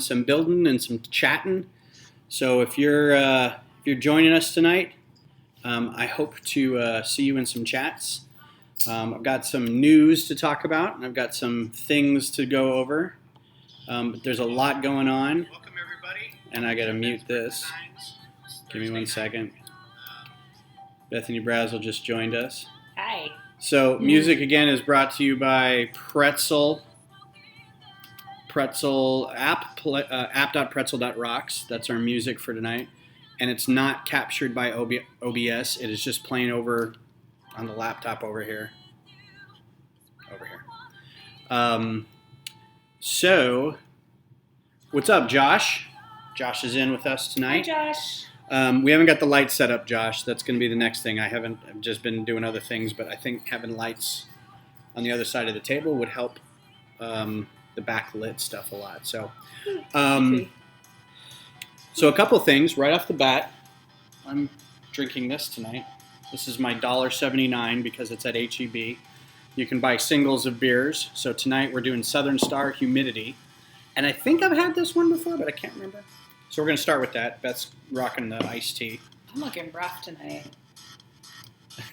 some building and some chatting. So if you're joining us tonight, I hope to see you in some chats. I've got some news to talk about, and I've got some things to go over. But there's a lot going on. Welcome everybody. And I got to mute this. Give me 1 second. Bethany Brazel just joined us. Hi. So music again is brought to you by Pretzel app.pretzel.rocks. That's our music for tonight, and it's not captured by OBS. It is just playing over on the laptop over here. So what's up, Josh? Josh is in with us tonight. Hi, Josh. We haven't got the lights set up, Josh. That's going to be the next thing. I've just been doing other things, but I think having lights on the other side of the table would help the backlit stuff a lot. So, so a couple things right off the bat. I'm drinking this tonight. This is my $1.79 because it's at HEB. You can buy singles of beers. So tonight we're doing Southern Star Humidity. And I think I've had this one before, but I can't remember. So we're going to start with that. Beth's rocking the iced tea. I'm looking rough tonight.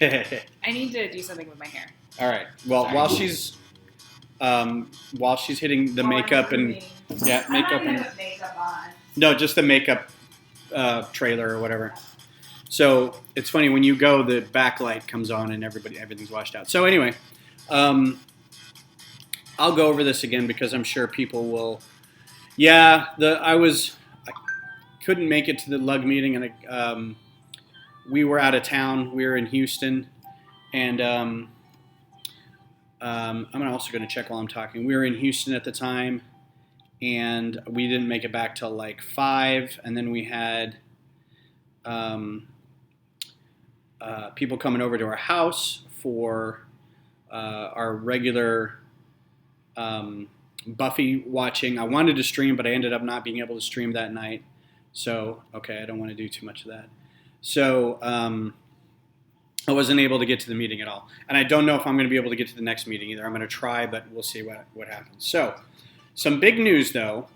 I need to do something with my hair. All right. Well, Sorry. while she's hitting the makeup and makeup I'm not and put makeup on. no, just the makeup trailer or whatever. So it's funny when you go, the backlight comes on and everything's washed out. So anyway, I'll go over this again because I'm sure people will. Yeah, I couldn't make it to the lug meeting, and we were out of town. We were in Houston, and I'm also going to check while I'm talking. We were in Houston at the time, and we didn't make it back till like 5, and then we had people coming over to our house for our regular Buffy watching. I wanted to stream, but I ended up not being able to stream that night. So, okay, I don't want to do too much of that. So, I wasn't able to get to the meeting at all. And I don't know if I'm going to be able to get to the next meeting either. I'm going to try, but we'll see what happens. So, some big news, though.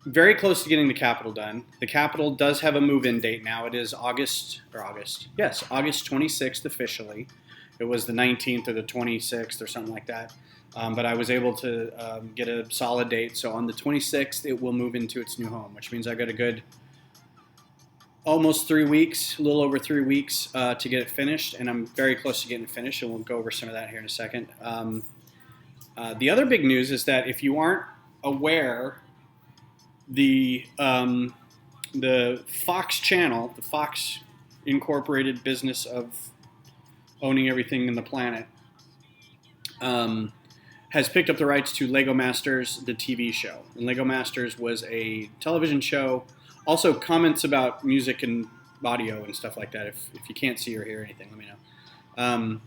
Very close to getting the Capitol done. The Capitol does have a move-in date now. It is August 26th officially. It was the 19th or the 26th or something like that. But I was able to get a solid date. So on the 26th, it will move into its new home, which means I've got a good almost 3 weeks, a little over 3 weeks to get it finished. And I'm very close to getting it finished, and we'll go over some of that here in a second. The other big news is that if you aren't aware, the Fox channel, the Fox Incorporated business of owning everything in the planet, has picked up the rights to Lego Masters, the TV show. And Lego Masters was a television show. Also comments about music and audio and stuff like that. If you can't see or hear anything, let me know.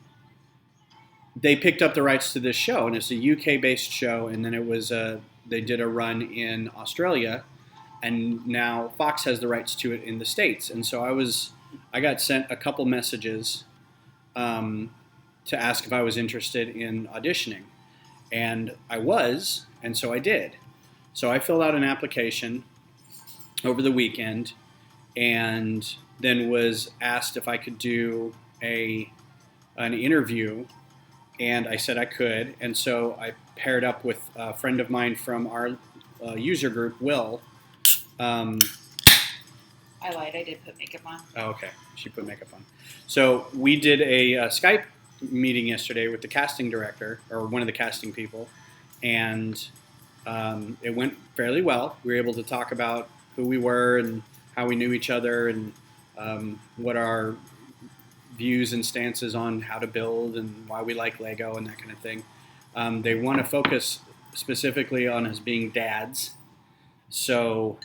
They picked up the rights to this show, and it's a UK-based show, and then it was they did a run in Australia, and now Fox has the rights to it in the States. And so I got sent a couple messages to ask if I was interested in auditioning. And I was, and so I did. So I filled out an application over the weekend, and then was asked if I could do an interview, and I said I could. And so I paired up with a friend of mine from our user group, Will. I lied. I did put makeup on. Oh, okay. She put makeup on. So we did a Skype meeting yesterday with the casting director, or one of the casting people, and it went fairly well. We were able to talk about who we were and how we knew each other, and what our views and stances on how to build and why we like Lego and that kind of thing. They want to focus specifically on us being dads. So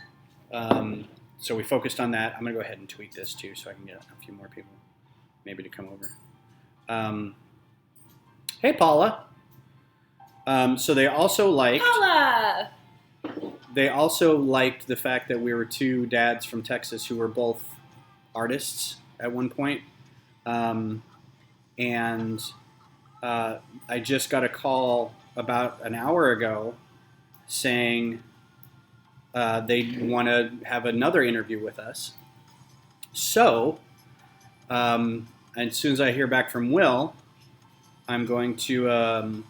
we focused on that. I'm going to go ahead and tweet this too so I can get a few more people maybe to come over. Hey, Paula. So they also liked... Paula! They also liked the fact that we were two dads from Texas who were both artists at one point. I just got a call about an hour ago saying they want to have another interview with us. So, as soon as I hear back from Will, I'm going to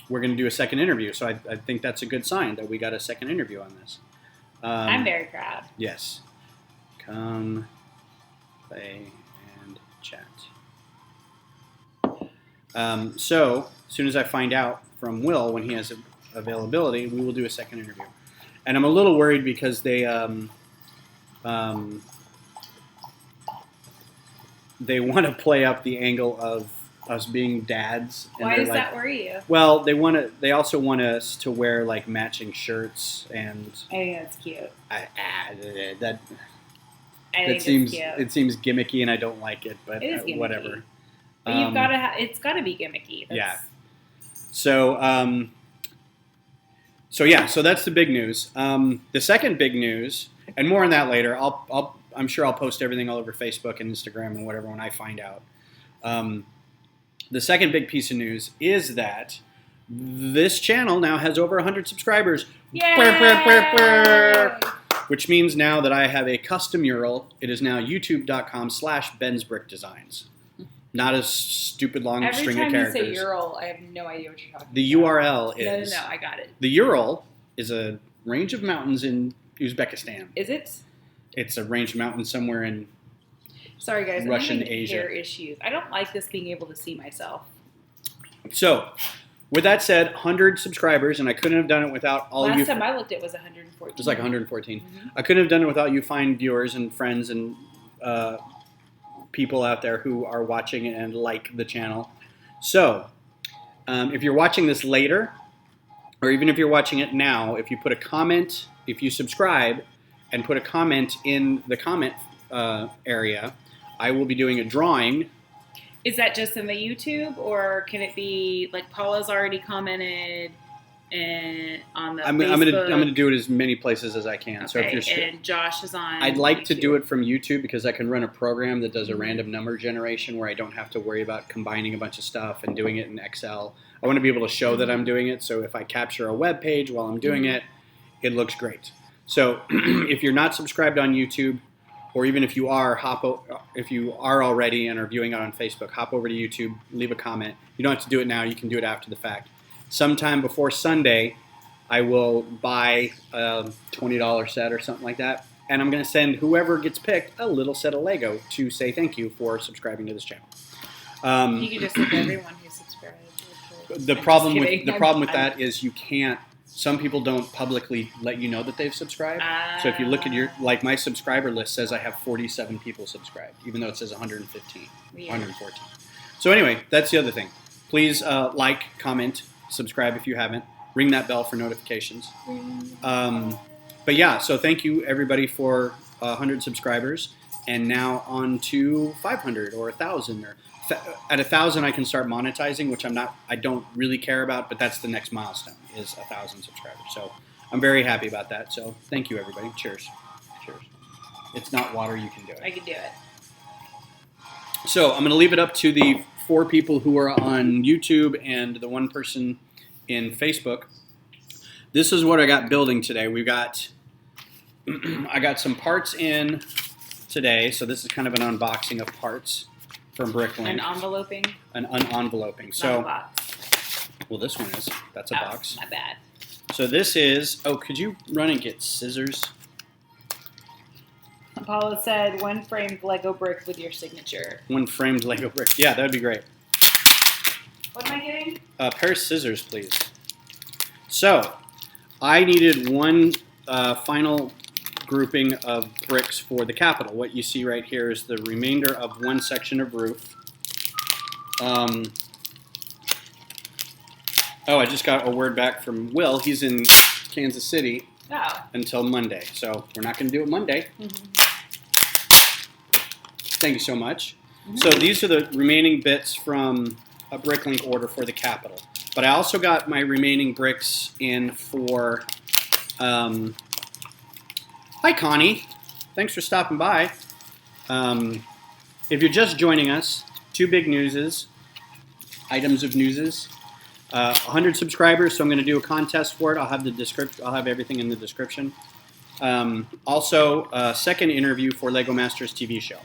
we're going to do a second interview. So I think that's a good sign that we got a second interview on this. I'm very proud. Yes. Come play and chat. So as soon as I find out from Will when he has availability, we will do a second interview. And I'm a little worried because they want to play up the angle of us being dads. And Why does that worry you? Well, they also want us to wear like matching shirts, and I think that's cute. That It seems gimmicky, and I don't like it. But it is gimmicky. Whatever. But you've got to. It's got to be gimmicky. Yeah. So that's the big news. The second big news, and more on that later. I'm sure I'll post everything all over Facebook and Instagram and whatever when I find out. The second big piece of news is that this channel now has over 100 subscribers. Yay! Which means now that I have a custom URL. It is now youtube.com/BensBrickDesigns. Not a stupid long string of characters. Every time you say URL, I have no idea what you're talking The about. URL is... No, I got it. The Ural is a range of mountains in Uzbekistan. Is it? It's a range of mountains somewhere in Sorry, guys. Russian I'm having Asia. hair issues. I don't like this being able to see myself. So, with that said, 100 subscribers, and I couldn't have done it without all of you. Last time I looked, it was 114. It was like 114. Mm-hmm. I couldn't have done it without you fine viewers and friends and people out there who are watching and like the channel. So, if you're watching this later, or even if you're watching it now, if you put a comment, if you subscribe, and put a comment in the comment area, I will be doing a drawing. Is that just in the YouTube, or can it be like Paula's already commented and on the Facebook? I'm gonna do it as many places as I can. Okay, so if you're and Josh is on. I'd like to YouTube. do it from YouTube because I can run a program that does a random number generation where I don't have to worry about combining a bunch of stuff and doing it in Excel. I want to be able to show that I'm doing it. So if I capture a web page while I'm doing it, it looks great. So if you're not subscribed on YouTube, or even if you are, if you are already and are viewing it on Facebook, hop over to YouTube, leave a comment. You don't have to do it now. You can do it after the fact. Sometime before Sunday, I will buy a $20 set or something like that, and I'm going to send whoever gets picked a little set of Lego to say thank you for subscribing to this channel. You can just look at everyone who subscribed. The problem with that is you can't. Some people don't publicly let you know that they've subscribed. So if you look at like my subscriber list says I have 47 people subscribed, even though it says 115, 114. So anyway, that's the other thing. Please like, comment, subscribe if you haven't. Ring that bell for notifications. But yeah, so thank you everybody for 100 subscribers, and now on to 500 or 1,000 or. At 1,000, I can start monetizing, which I don't really care about, but that's the next milestone, is 1,000 subscribers. So I'm very happy about that. So thank you, everybody. Cheers. Cheers. It's not water. You can do it. I can do it. So I'm going to leave it up to the 4 people who are on YouTube and the 1 person in Facebook. This is what I got building today. I got some parts in today. So this is kind of an unboxing of parts. From Bricklink. An enveloping? An unenveloping. So, not a box. Well, this one is. That's a box. My bad. So this is. Oh, could you run and get scissors? Paula said 1 framed Lego brick with your signature. 1 framed Lego brick. Yeah, that would be great. What am I getting? A pair of scissors, please. So, I needed 1 final grouping of bricks for the Capitol. What you see right here is the remainder of 1 section of roof. I just got a word back from Will. He's in Kansas City until Monday, so we're not going to do it Monday. Thank you so much. So these are the remaining bits from a Bricklink order for the Capitol. But I also got my remaining bricks in for... Hi, Connie. Thanks for stopping by. If you're just joining us, 2 big items of newses. 100 subscribers, so I'm going to do a contest for it. I'll have the description. I'll have everything in the description. Also, second interview for Lego Masters TV show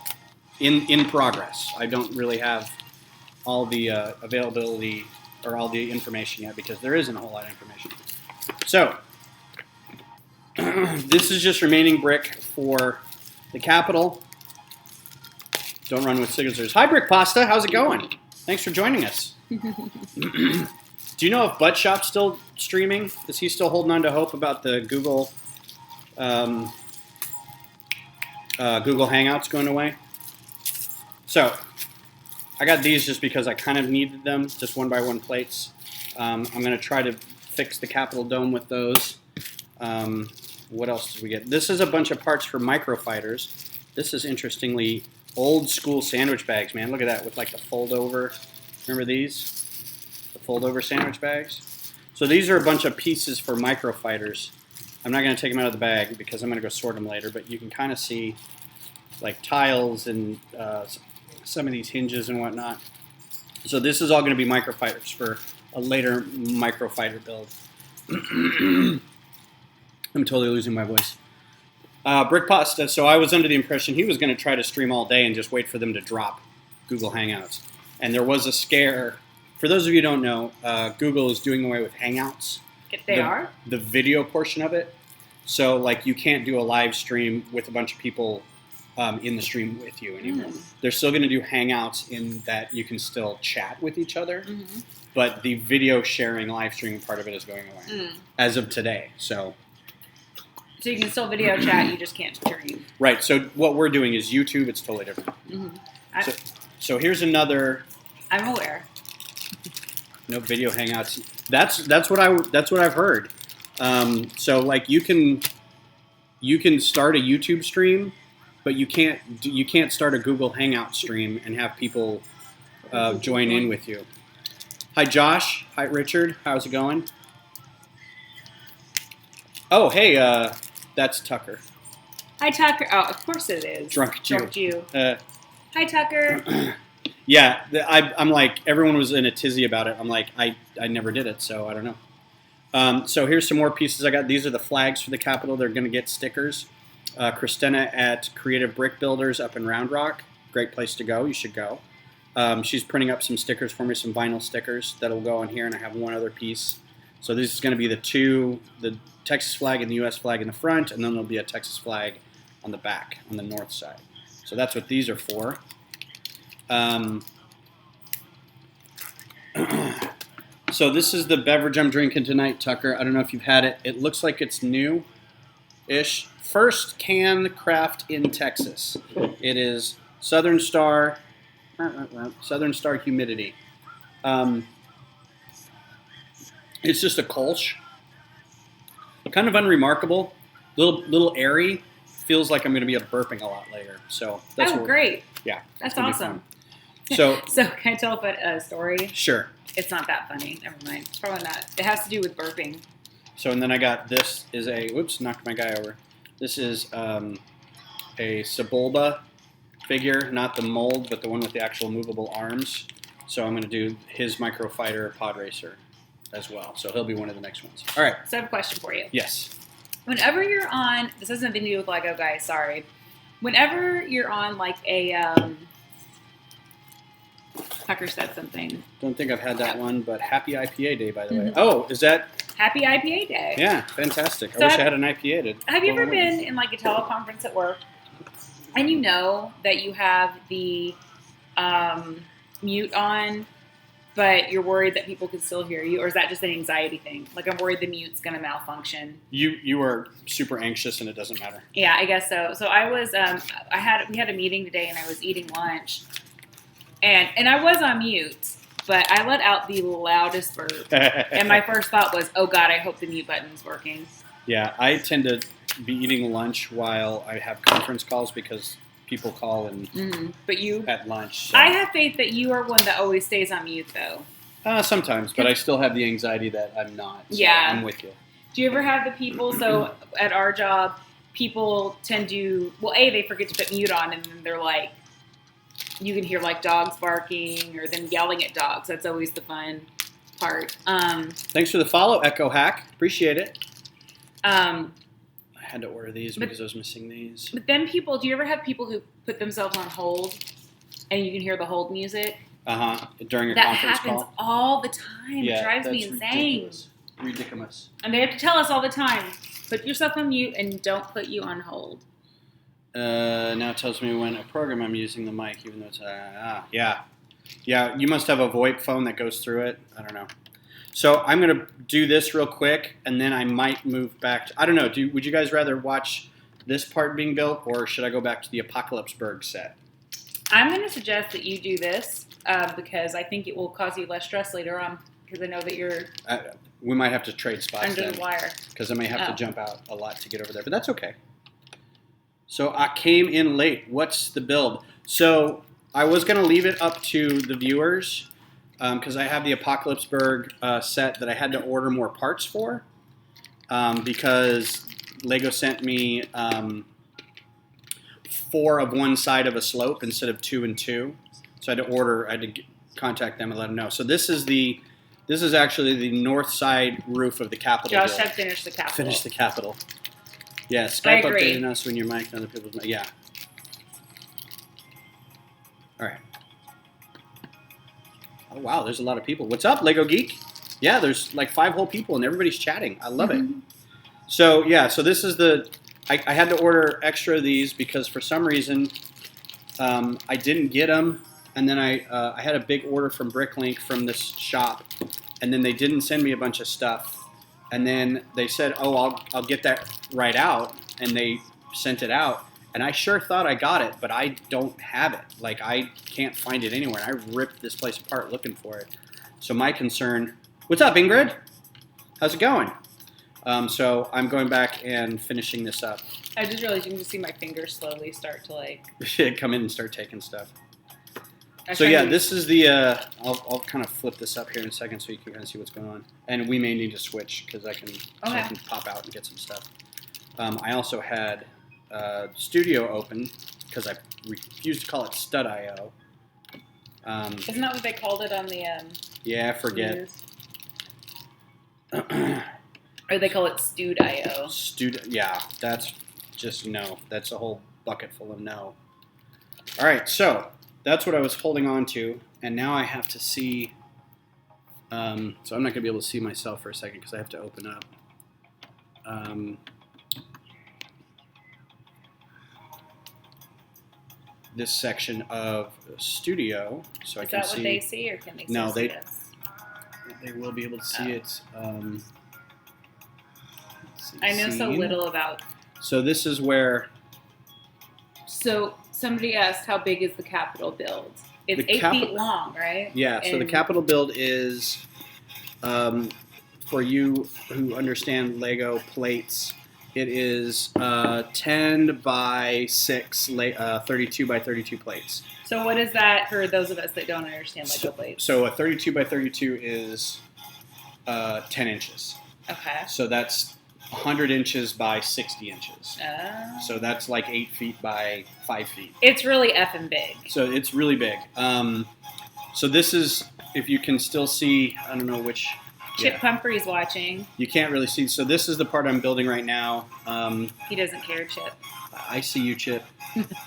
in progress. I don't really have all the availability or all the information yet because there isn't a whole lot of information. So this is just remaining brick for the Capitol. Don't run with scissors. Hi, Brick Pasta. How's it going? Thanks for joining us. Do you know if Butt Shop's still streaming? Is he still holding on to hope about the Google Google Hangouts going away? So I got these just because I kind of needed them, just 1x1 plates. I'm going to try to fix the Capitol Dome with those. What else did we get? This is a bunch of parts for microfighters. This is interestingly old school sandwich bags, man. Look at that with like the fold over. Remember these? The fold over sandwich bags. So these are a bunch of pieces for microfighters. I'm not going to take them out of the bag because I'm going to go sort them later, but you can kind of see like tiles and some of these hinges and whatnot. So this is all going to be microfighters for a later microfighter build. I'm totally losing my voice. Brick Pasta, so I was under the impression he was going to try to stream all day and just wait for them to drop Google Hangouts. And there was a scare. For those of you who don't know, Google is doing away with Hangouts. They are? The video portion of it. So, like, you can't do a live stream with a bunch of people in the stream with you anymore. They're still going to do Hangouts in that you can still chat with each other. But the video sharing, live streaming part of it is going away as of today. So you can still video chat, you just can't stream. Right. So what we're doing is YouTube. It's totally different. So here's another. I'm aware. No video Hangouts. That's what I've heard. So like you can start a YouTube stream, but you can't start a Google Hangout stream and have people join in with you. Hi Josh. Hi Richard. How's it going? Oh hey, that's Tucker. Hi Tucker. Oh, of course it is. Drunk Jew. Hi Tucker. Yeah, I'm like, everyone was in a tizzy about it. I'm like, I never did it, so I don't know. So here's some more pieces I got. These are the flags for the Capitol. They're going to get stickers. Christina at Creative Brick Builders up in Round Rock. Great place to go. You should go. She's printing up some stickers for me, some vinyl stickers that'll go on here, and I have one other piece. So this is going to be the Texas flag and the U.S. flag in the front, and then there'll be a Texas flag on the back, on the north side. So that's what these are for. So this is the beverage I'm drinking tonight, Tucker. I don't know if you've had it. It looks like it's new-ish. First can craft in Texas. It is Southern Star Humidity. It's just a Kolsch. Kind of unremarkable. Little airy. Feels like I'm going to be burping a lot later. So that's great. Yeah. That's awesome. So can I tell a story? Sure. It's not that funny. Never mind. It's probably not. It has to do with burping. So, and then I got this is a, whoops, knocked my guy over. This is a Sebulba figure, not the mold, but the one with the actual movable arms. So I'm going to do his microfighter pod racer as well. So he'll be one of the next ones. All right. So I have a question for you. Yes. Whenever you're on, this has nothing to do with Lego, guys, sorry. Whenever you're on like a, Tucker said something. Don't think I've had that one, but happy IPA day, by the way. Oh, is that? Happy IPA day. Yeah, fantastic. So I wish I had an IPA. Have you ever been in like a teleconference at work and you know that you have the mute on, but you're worried that people can still hear you? Or is that just an anxiety thing? Like, I'm worried the mute's going to malfunction. You are super anxious and it doesn't matter. Yeah, I guess so. So I was, we had a meeting today and I was eating lunch. And I was on mute, but I let out the loudest burp. And my first thought was, oh, God, I hope the mute button's working. Yeah, I tend to be eating lunch while I have conference calls because people call and but you at lunch. So. I have faith that you are one that always stays on mute, though. Sometimes, but I still have the anxiety that I'm not. So yeah. I'm with you. Do you ever have the people, so at our job, people tend to, well, A, they forget to put mute on, and then they're like, you can hear like dogs barking or them yelling at dogs. That's always the fun. part. Thanks for the follow, Echo Hack. Appreciate it. Um, I had to order these because I was missing these. But then do you ever have people who put themselves on hold and you can hear the hold music? During a that conference happens call? all the time. Yeah, it drives me that's insane. Ridiculous. And they have to tell us all the time, put yourself on mute and don't put you on hold. Now it tells me when a program I'm using the mic, even though it's yeah. You must have a VoIP phone that goes through it. I don't know. So I'm gonna do this real quick, and then I might move back. I don't know. Would you guys rather watch this part being built, or should I go back to the Apocalypseburg set? I'm going to suggest that you do this because I think it will cause you less stress later on. Because I know that you're we might have to trade spots under the wire. Because I may have to jump out a lot to get over there, but that's okay. So I came in late. What's the build? So I was going to leave it up to the viewers because I have the Apocalypseburg set that I had to order more parts for because Lego sent me 4 of one side of a slope instead of 2 and 2. So I had to contact them and let them know. So this is actually the north side roof of the Capitol. Josh building. had finished the Capitol. Finish the Capitol. Yeah, Skype updating us when your mic and other people's mic. Yeah. All right. Oh, wow, there's a lot of people. What's up, Lego Geek? Yeah, there's like 5 whole people, and everybody's chatting. I love it. So, yeah, so this is I had to order extra of these because for some reason I didn't get them, and then I had a big order from Bricklink from this shop, and then they didn't send me a bunch of stuff. And then they said, oh, I'll get that right out, and they sent it out. And I sure thought I got it, but I don't have it. Like, I can't find it anywhere. And I ripped this place apart looking for it. So my concern... What's up, Ingrid? How's it going? So I'm going back and finishing this up. I just realized you can just see my fingers slowly start to, like... come in and start taking stuff. So yeah, this is the, I'll kind of flip this up here in a second so you can kind of see what's going on. And we may need to switch because I can pop out and get some stuff. I also had Studio open because I refused to call it Stud.io. Isn't that what they called it on the... yeah, I forget. Or they call it Stewed.io. Yeah, that's just no. That's a whole bucket full of no. All right, so... That's what I was holding on to, and now I have to see, so I'm not going to be able to see myself for a second because I have to open up. This section of Studio, so I can see. Is that what they see, or can they no, see this? They will be able to see it. I know so little about. So this is where. So somebody asked, how big is the Capitol build? It's 8 feet long, right? Yeah. So the Capitol build is, for you who understand Lego plates, it is 10 by 6, 32 by 32 plates. So what is that for those of us that don't understand Lego plates? So a 32 by 32 is 10 inches. Okay. So that's 100 inches by 60 inches. Oh. So that's like 8 feet by 5 feet. It's really effing big. So it's really big. So this is, if you can still see, I don't know which. Chip Pumphrey's watching. You can't really see. So this is the part I'm building right now. He doesn't care, Chip. I see you, Chip.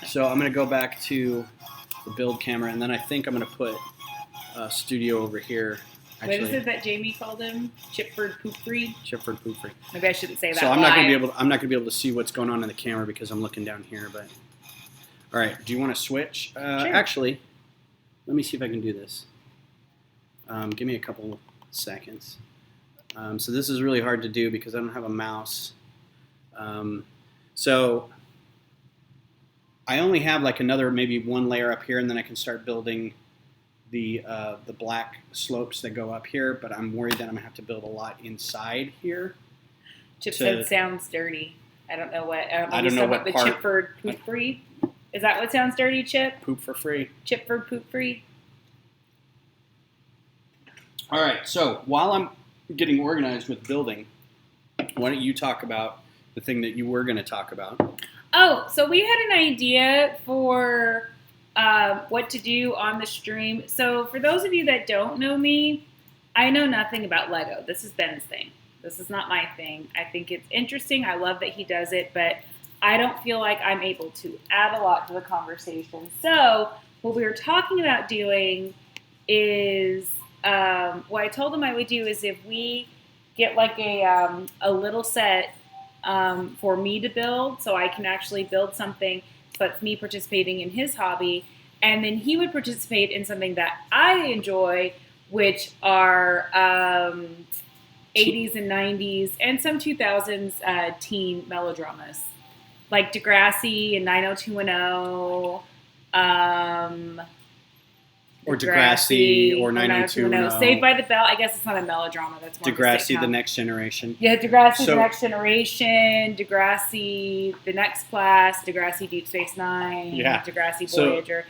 So I'm going to go back to the build camera, and then I think I'm going to put Studio over here. Actually, what is it that Jamie called him? Chipford Poopfree? Chipford Poopfree. Maybe I shouldn't say that. So I'm not going to be able to see what's going on in the camera because I'm looking down here. But all right, do you want to switch? Sure. Actually, let me see if I can do this. Give me a couple seconds. So this is really hard to do because I don't have a mouse. So I only have like another maybe one layer up here, and then I can start building the black slopes that go up here. But I'm worried that I'm gonna have to build a lot inside here. Chip said sounds dirty. I don't know what. I don't know what the part. Chipford Poopfree. Is that what sounds dirty, Chip? Poop for free. Chipford Poopfree. All right. So while I'm getting organized with building, why don't you talk about the thing that you were going to talk about? Oh, so we had an idea for what to do on the stream. So for those of you that don't know me, I know nothing about Lego. This is Ben's thing. This is not my thing. I think it's interesting. I love that he does it, but I don't feel like I'm able to add a lot to the conversation. So what we were talking about doing is what I told him I would do is if we get like a little set for me to build, so I can actually build something. So it's me participating in his hobby, and then he would participate in something that I enjoy, which are 80s and 90s and some 2000s teen melodramas, like Degrassi and 90210. Or Degrassi or 90210. Saved by the Bell. I guess it's not a melodrama. That's more Degrassi, The Next Generation. Yeah, Degrassi, The Next Generation, Degrassi, The Next Class, Degrassi, Deep Space Nine, Degrassi, Voyager.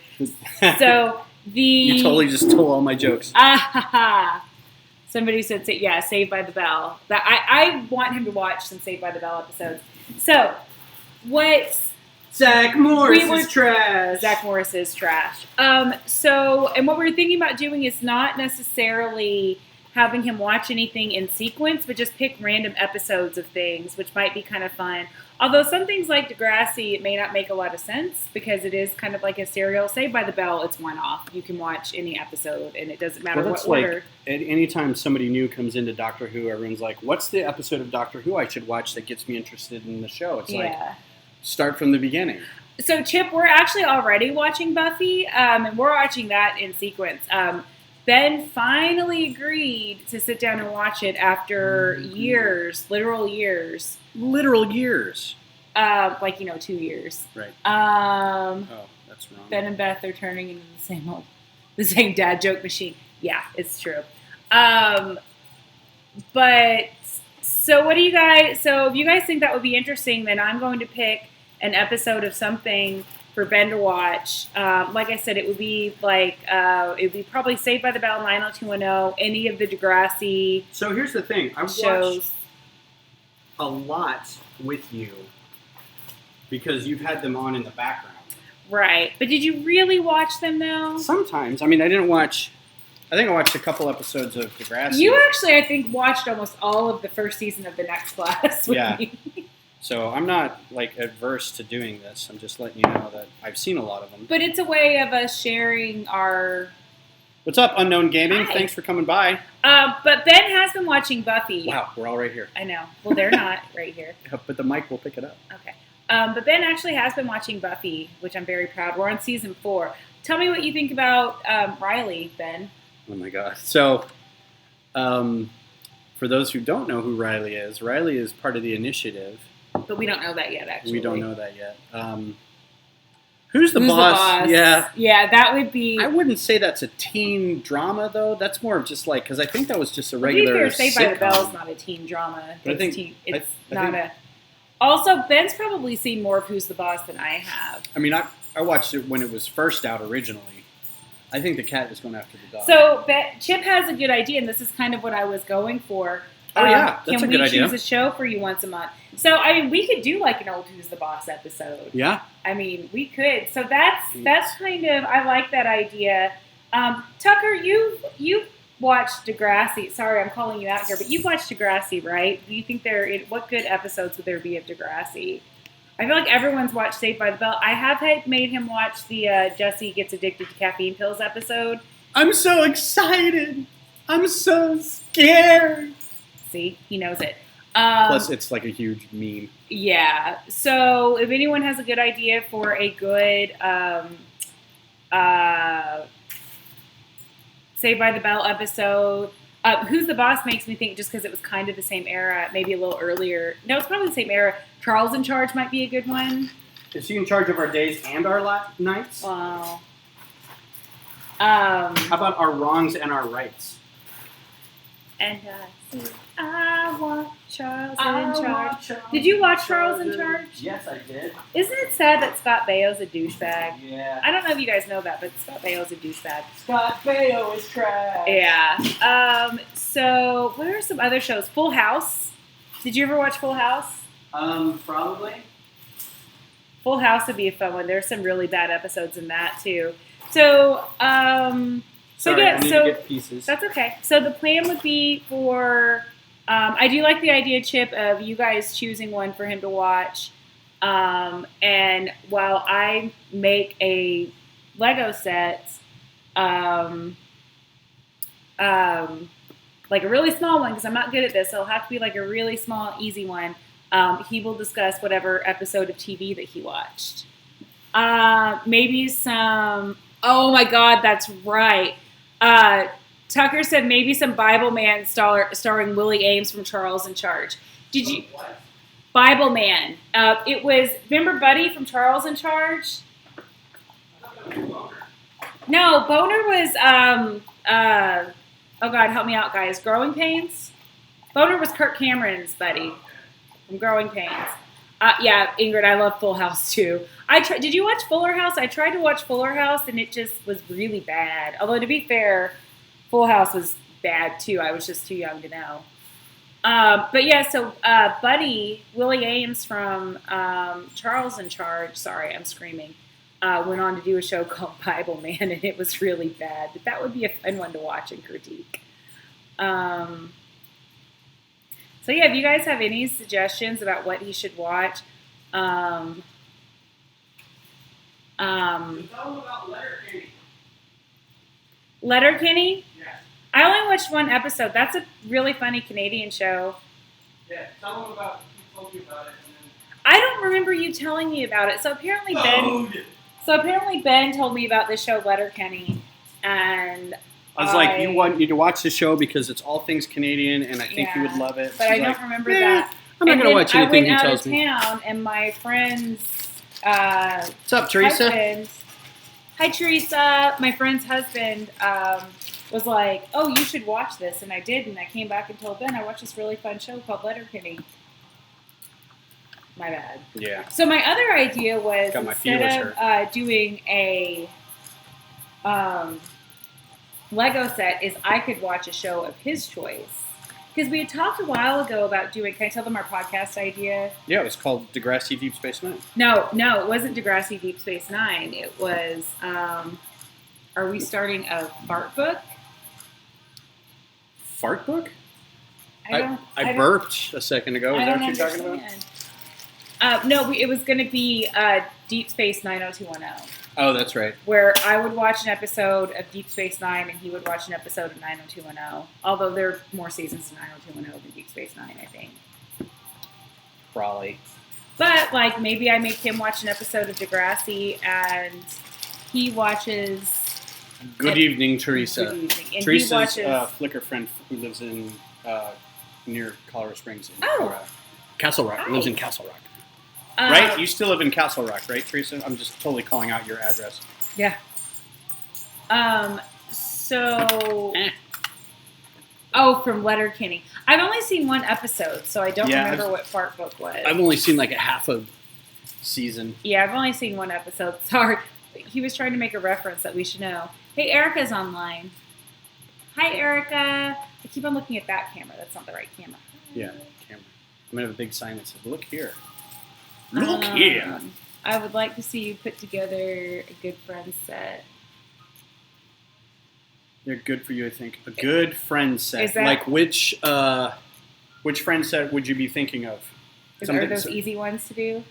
So the... You totally just stole all my jokes. Somebody said, Saved by the Bell. I want him to watch some Saved by the Bell episodes. So, what... Zach Morris is trash. Zach Morris is trash. And what we're thinking about doing is not necessarily having him watch anything in sequence, but just pick random episodes of things, which might be kind of fun. Although some things like Degrassi, it may not make a lot of sense because it is kind of like a serial. Saved by the Bell, it's one off. You can watch any episode, and it doesn't matter what order. Like, anytime somebody new comes into Doctor Who, everyone's like, what's the episode of Doctor Who I should watch that gets me interested in the show? It's like... Start from the beginning. So, Chip, we're actually already watching Buffy, and we're watching that in sequence. Ben finally agreed to sit down and watch it after years, literal years. Literal years? 2 years. Right. That's wrong. Ben and Beth are turning into the same dad joke machine. Yeah, it's true. But... So what do you guys? So if you guys think that would be interesting, then I'm going to pick an episode of something for Ben to watch. Like I said, it would be probably Saved by the Bell, 90210, any of the Degrassi. So here's the thing: I watched a lot with you because you've had them on in the background. Right, but did you really watch them though? Sometimes. I mean, I didn't watch. I think I watched a couple episodes of Degrassi. You actually, I think, watched almost all of the first season of The Next Class with me. So I'm not, adverse to doing this. I'm just letting you know that I've seen a lot of them. But it's a way of us sharing our... What's up, Unknown Gaming? Hi. Thanks for coming by. But Ben has been watching Buffy. Wow, we're all right here. I know. Well, they're not right here. But the mic will pick it up. Okay. But Ben actually has been watching Buffy, which I'm very proud. We're on season 4. Tell me what you think about Riley, Ben. Oh my God. So, for those who don't know who Riley is part of the initiative. But we don't know that yet, actually. We don't know that yet. Who's the boss? Yeah. Yeah, that would be... I wouldn't say that's a teen drama, though. That's more of just because I think that was just a regular Saved by the Bell is not a teen drama. But Also, Ben's probably seen more of Who's the Boss than I have. I mean, I watched it when it was first out originally. I think the cat is going after the dog. So Chip has a good idea, and this is kind of what I was going for. Oh, yeah. That's a good idea. Can we choose a show for you once a month? So, I mean, we could do an old Who's the Boss episode. Yeah. I mean, we could. So that's kind of, I like that idea. Tucker, you watched Degrassi. Sorry, I'm calling you out here, but you've watched Degrassi, right? Do you think what good episodes would there be of Degrassi? I feel like everyone's watched Saved by the Bell. I have made him watch the Jesse Gets Addicted to Caffeine Pills episode. I'm so excited. I'm so scared. See, he knows it. Plus, it's like a huge meme. Yeah. So, if anyone has a good idea for a good Saved by the Bell episode, Who's the Boss makes me think just because it was kind of the same era, maybe a little earlier. No, it's probably the same era. Charles in Charge might be a good one. Is he in charge of our days and our nights? Wow. How about our wrongs and our rights? And I want Charles in Charge. Did you watch Charles in Charge? Yes, I did. Isn't it sad that Scott Baio's a douchebag? Yeah. I don't know if you guys know that, but Scott Baio's a douchebag. Scott Baio is trash. Yeah. So, what are some other shows? Full House. Did you ever watch Full House? Probably. Full House would be a fun one. There's some really bad episodes in that, too. So, Sorry, yeah, I need so to get pieces. that's okay. So the plan would be for, I do like the idea, Chip, of you guys choosing one for him to watch. And while I make a Lego set, um, like a really small one, because I'm not good at this, so it'll have to be like a really small, easy one. He will discuss whatever episode of TV that he watched. Maybe some. Oh my God, that's right. Tucker said maybe some Bible Man starring Willie Ames from Charles in Charge. Did you? Bible Man. It was. Remember Buddy from Charles in Charge? No, Boner was. Oh God, help me out, guys. Growing Pains. Boner was Kirk Cameron's buddy from Growing Pains. Yeah, Ingrid, I love Full House too. Did you watch Fuller House? I tried to watch Fuller House and it just was really bad. Although to be fair, Full House was bad too. I was just too young to know. But yeah, so Buddy, Willie Ames from Charles in Charge, sorry, I'm screaming, went on to do a show called Bible Man, and it was really bad. But that would be a fun one to watch and critique. So yeah, if you guys have any suggestions about what he should watch, It's all about Letterkenny. Letterkenny? Yeah. I only watched one episode. That's a really funny Canadian show. Yeah, tell them about who told you about it. I don't remember you telling me about it. So apparently Ben told me about this show Letterkenny, and I was like, you want you to watch the show because it's all things Canadian, and I think you would love it. But I don't remember that. I'm not going to watch anything he tells me. I went out of town, and my friend's what's up, Teresa? husband, hi, Teresa. My friend's husband was like, oh, you should watch this. And I did, and I came back and told Ben I watched this really fun show called Letterkenny. My bad. Yeah. So my other idea was Got my instead of doing a Lego set is I could watch a show of his choice. Because we had talked a while ago about doing, can I tell them our podcast idea? Yeah, it was called Degrassi Deep Space Nine. No, it wasn't Degrassi Deep Space Nine. It was, are we starting a fart book? Fart book? I burped a second ago. Is that what you're talking about? No, it was going to be Deep Space 90210. Oh, that's right. Where I would watch an episode of Deep Space Nine and he would watch an episode of 90210. Although there are more seasons of 90210 than Deep Space Nine, I think. Probably. But, like, maybe I make him watch an episode of Degrassi and he watches... Good evening, Teresa. Good evening. And Teresa's he watches... Flickr friend who lives in near Colorado Springs. In Oh. Colorado. Castle Rock. Hi. Lives in Castle Rock. Right? You still live in Castle Rock, right, Teresa? I'm just totally calling out your address. Yeah. So... Oh, from Letterkenny. I've only seen one episode, so I don't remember what Fart Book was. I've only seen like a half a season. Yeah, I've only seen one episode. Sorry. He was trying to make a reference that we should know. Hey, Erica's online. Hi, Erica. I keep on looking at that camera. That's not the right camera. Yeah, camera. I'm going to have a big sign that says, look here. Look here. I would like to see you put together a good friend set. They're good for you, I think. A good friend set. Is that, like which friend set would you be thinking of? Are those easy ones to do?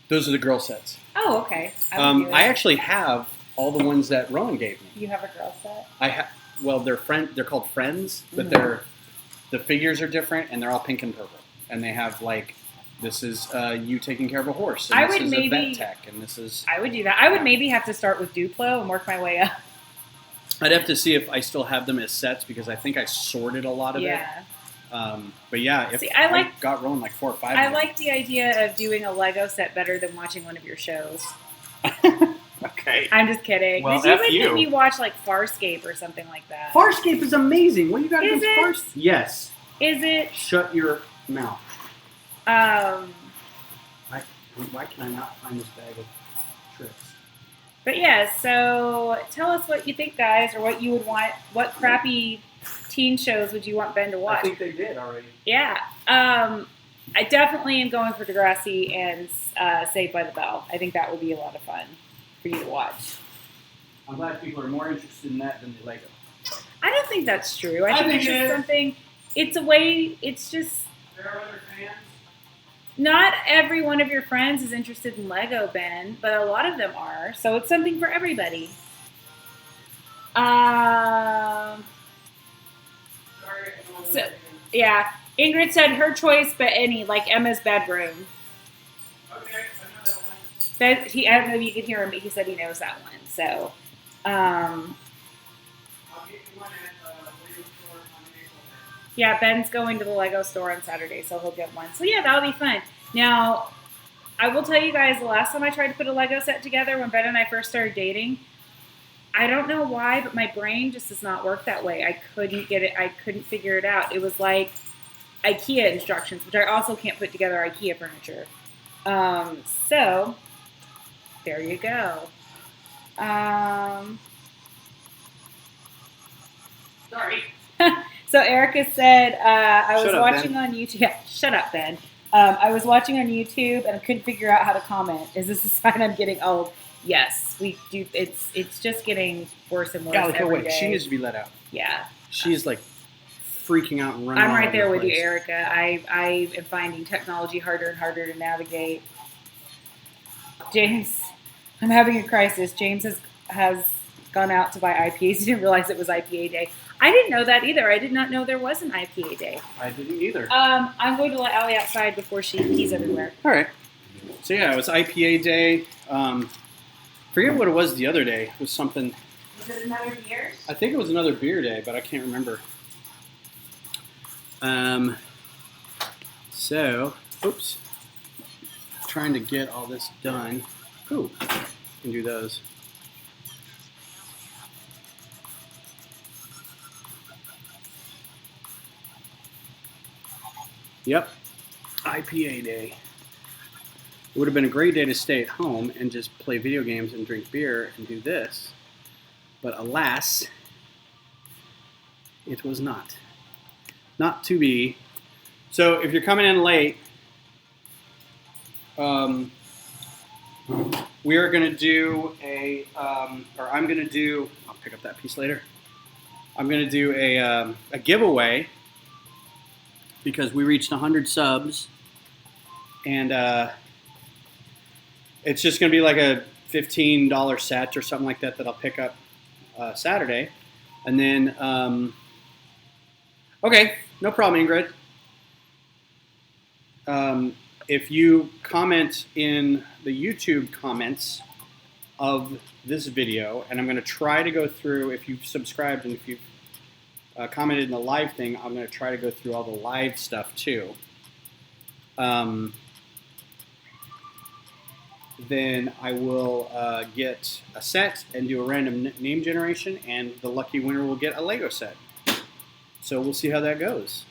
Those are the girl sets. Oh, okay. I actually have all the ones that Rowan gave me. You have a girl set? Well, they're called friends, but the figures are different and they're all pink and purple. And they have like, this is you taking care of a horse. And this is a vet tech, and this is... I would do that. I would maybe have to start with Duplo and work my way up. I'd have to see if I still have them as sets because I think I sorted a lot of it. But yeah, I got Rowan like 4 or 5. I like the idea of doing a Lego set better than watching one of your shows. Okay. I'm just kidding. Well, you would make me watch like Farscape or something like that. Farscape is amazing. What do you got against Farscape? Yes. Is it? Shut your mouth. Why can I not find this bag of tricks? But yeah, so tell us what you think, guys, or what you would want. What crappy teen shows would you want Ben to watch? I think they did already. Yeah. I definitely am going for Degrassi and Saved by the Bell. I think that would be a lot of fun for you to watch. I'm glad people are more interested in that than the Lego. I don't think that's true. I I think think it's it just is. something. It's a way. It's just There are other fans. not every one of your friends is interested in Lego, Ben, but a lot of them are. So it's something for everybody. So yeah, Ingrid said her choice, but any like Emma's bedroom. Okay, I know that one. That I don't know if you can hear him, but he said he knows that one. So, I'll get you one at Lego store on April. yeah, Ben's going to the Lego store on Saturday, so he'll get one. So yeah, that'll be fun. Now, I will tell you guys, the last time I tried to put a Lego set together, when Ben and I first started dating, I don't know why, but my brain just does not work that way. I couldn't get it. I couldn't figure it out. It was like IKEA instructions, which I also can't put together IKEA furniture. So there you go. Sorry. So Erica said, I was Shut up, watching Ben. on YouTube. Yeah, shut up, Ben. I was watching on YouTube and I couldn't figure out how to comment. Is this a sign I'm getting old? Yes, we do. It's just getting worse and worse Yeah, every wait. day. She needs to be let out. Yeah. She's like freaking out and running. I'm all right over there the with you, place. Erica. I am finding technology harder and harder to navigate. James, I'm having a crisis. James has gone out to buy IPAs. He didn't realize it was IPA day. I didn't know that either. I did not know there was an IPA day. I didn't either. I'm going to let Allie outside before she pees everywhere. All right. So yeah, it was IPA day. Forget what it was the other day. It was something. Was it another beer? I think it was another beer day, but I can't remember. So, oops. Trying to get all this done. Ooh, can do those. Yep, IPA day. It would have been a great day to stay at home and just play video games and drink beer and do this. But alas, it was not. Not to be. So if you're coming in late, we are going to do I'm going to do, I'll pick up that piece later. I'm going to do a giveaway because we reached 100 subs. And it's just going to be like a $15 set or something like that I'll pick up Saturday. And then, okay, no problem, Ingrid. If you comment in the YouTube comments of this video, and I'm going to try to go through, if you've subscribed and if you've commented in the live thing, I'm going to try to go through all the live stuff too. Then I will get a set and do a random name generation, and the lucky winner will get a Lego set. So we'll see how that goes.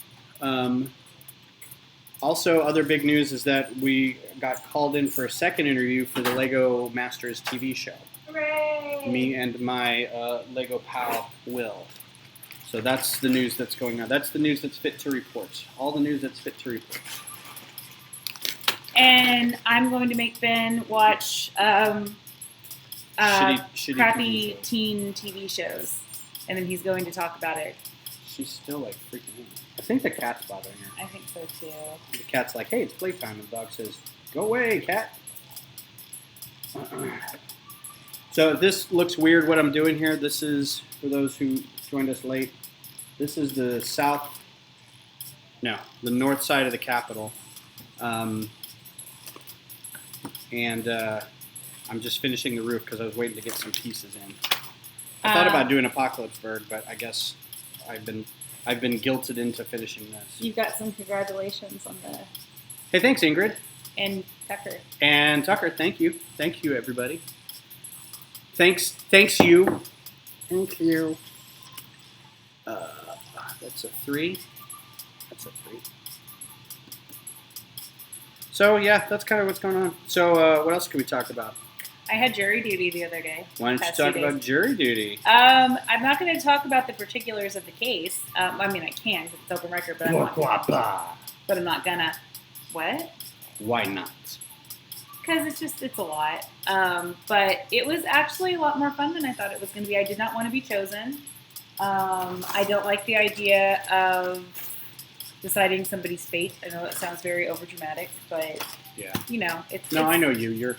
Also, other big news is that we got called in for a second interview for the Lego Masters TV show. Hooray! Me and my Lego pal, Will. So that's the news that's going on. That's the news that's fit to report. All the news that's fit to report. And I'm going to make Ben watch Shitty crappy TV shows. teen TV shows. And then he's going to talk about it. She's still like freaking out. I think the cat's bothering her. I think so too. The cat's like, hey, it's playtime. And the dog says, go away, cat. So this looks weird what I'm doing here. This is, for those who joined us late, this is the north side of the Capitol. And I'm just finishing the roof because I was waiting to get some pieces in. I thought about doing Apocalypseburg, but I guess I've been guilted into finishing this. You've got some congratulations on the... Hey, thanks, Ingrid. And Tucker. And Tucker, thank you. Thank you, everybody. Thanks you. Thank you. That's a 3. That's a 3. So, yeah, that's kind of what's going on. So, what else can we talk about? I had jury duty the other day. Why don't you Past talk 2 days. about jury duty? I'm not going to talk about the particulars of the case. I mean, I can because it's open record, but I'm not gonna. What? Why not? Because it's a lot. But it was actually a lot more fun than I thought it was going to be. I did not want to be chosen. I don't like the idea of deciding somebody's fate. I know that sounds very overdramatic, but Yeah. it's No, I know you. Your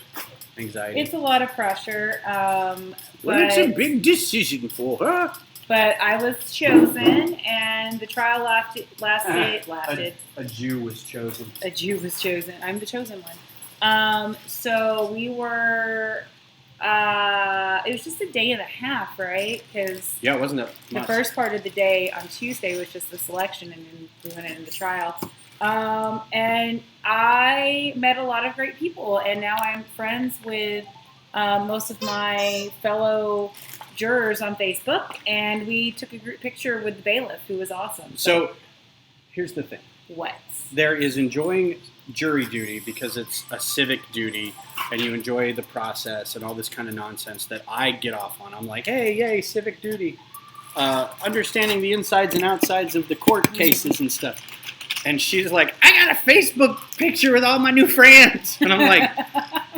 anxiety. It's a lot of pressure. Well, it's a big decision for her. But I was chosen, and the trial lasted. A Jew was chosen. A Jew was chosen. I'm the chosen one. So we were. It was just a day and a half, right? Because it wasn't that much. The first part of the day on Tuesday was just the selection, and then we went into the trial. And I met a lot of great people, and now I'm friends with most of my fellow jurors on Facebook, and we took a group picture with the bailiff, who was awesome. So here's the thing. What? There is enjoying jury duty because it's a civic duty, and you enjoy the process and all this kind of nonsense that I get off on. I'm like, hey, yay, civic duty. Understanding the insides and outsides of the court cases and stuff. And she's like, I got a Facebook picture with all my new friends. And I'm like,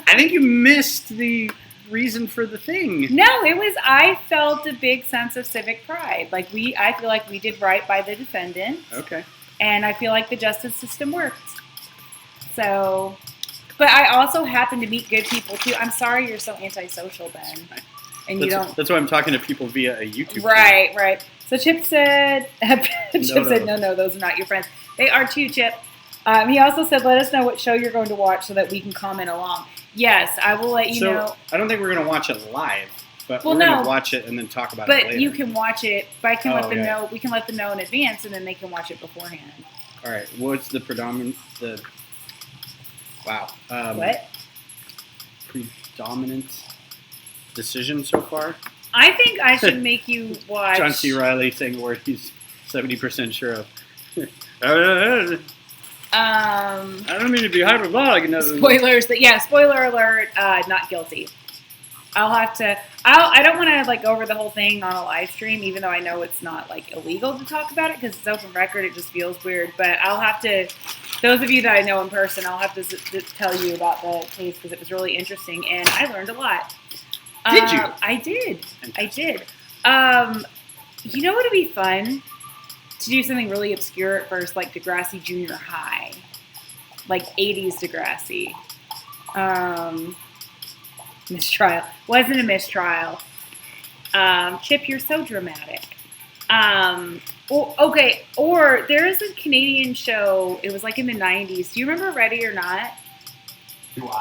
I think you missed the reason for the thing. No, I felt a big sense of civic pride. I feel like we did right by the defendant. Okay. And I feel like the justice system worked. So, but I also happen to meet good people too. I'm sorry you're so antisocial, Ben. And that's why I'm talking to people via a YouTube channel. Right. So Chip said, no, those are not your friends. They are too, Chip. He also said, let us know what show you're going to watch so that we can comment along. Yes, I will let you know. I don't think we're going to watch it live, but we're going to watch it and then talk about it later. But you can watch it. But I can let them know. We can let them know in advance, and then they can watch it beforehand. All right. What's the predominant? What? Predominant decision so far? I think I should make you watch John C. Reilly thing where he's 70% sure of. I don't mean to be hyperbolic. Spoilers. Spoiler alert. Not guilty. I don't want to go over the whole thing on a live stream, even though I know it's not illegal to talk about it because it's open record. It just feels weird. But I'll have to. Those of you that I know in person, I'll have to tell you about the case because it was really interesting and I learned a lot. Did you? I did. I did. You know what would be fun? To do something really obscure at first, like Degrassi Junior High. Like 80s Degrassi. Mistrial. Wasn't a mistrial. Chip, you're so dramatic. Or there is a Canadian show, it was in the 90s. Do you remember Ready or Not?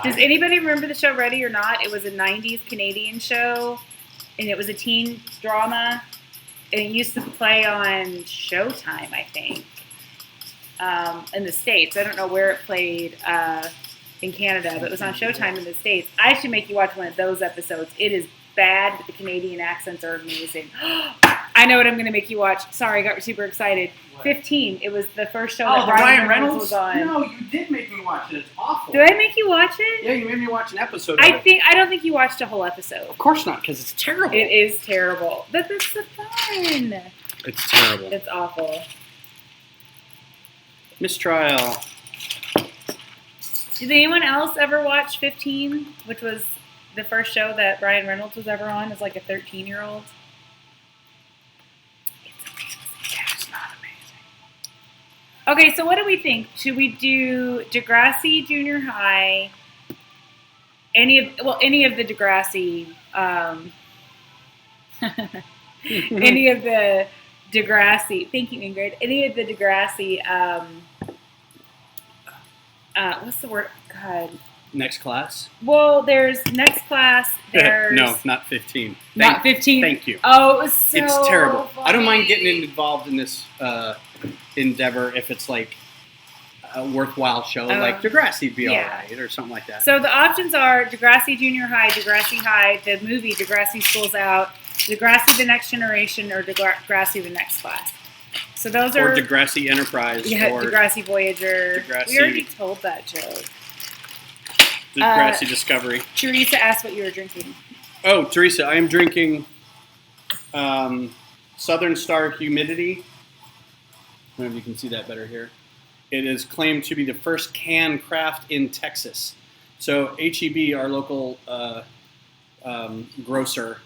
Does anybody remember the show Ready or Not? It was a 90s Canadian show, and it was a teen drama, and it used to play on Showtime, I think, in the States. I don't know where it played in Canada, but it was on Showtime in the States. I should make you watch one of those episodes. It is bad, but the Canadian accents are amazing. I know what I'm going to make you watch. Sorry, I got super excited. What? 15. It was the first show that Ryan Reynolds was on. No, you did make me watch it. It's awful. Did I make you watch it? Yeah, you made me watch an episode. I don't think you watched a whole episode. Of course not, because it's terrible. It is terrible. But that's the fun. It's terrible. It's awful. Mistrial. Did anyone else ever watch 15, which was the first show that Ryan Reynolds was ever on as a 13-year-old? It's not amazing. Okay, so what do we think? Should we do Degrassi Junior High? Any of the Degrassi, any of the Degrassi. Thank you, Ingrid. Any of the Degrassi. What's the word? God. Next class? Well, there's Next Class. There's no, not 15. Not 15. Thank you. Oh, it was so It's terrible. funny. I don't mind getting involved in this endeavor if it's a worthwhile show, like Degrassi would be alright, or something like that. So the options are Degrassi Junior High, Degrassi High, the movie Degrassi School's Out, Degrassi The Next Generation, or Degrassi The Next Class. So those are... Or Degrassi Enterprise. Yeah, or Degrassi Voyager. Degrassi, we already told that joke. Degrassi Discovery. Teresa asked what you were drinking. Oh, Teresa, I am drinking Southern Star Humidity. I don't know if you can see that better here. It is claimed to be the first canned craft in Texas. So HEB, our local grocer,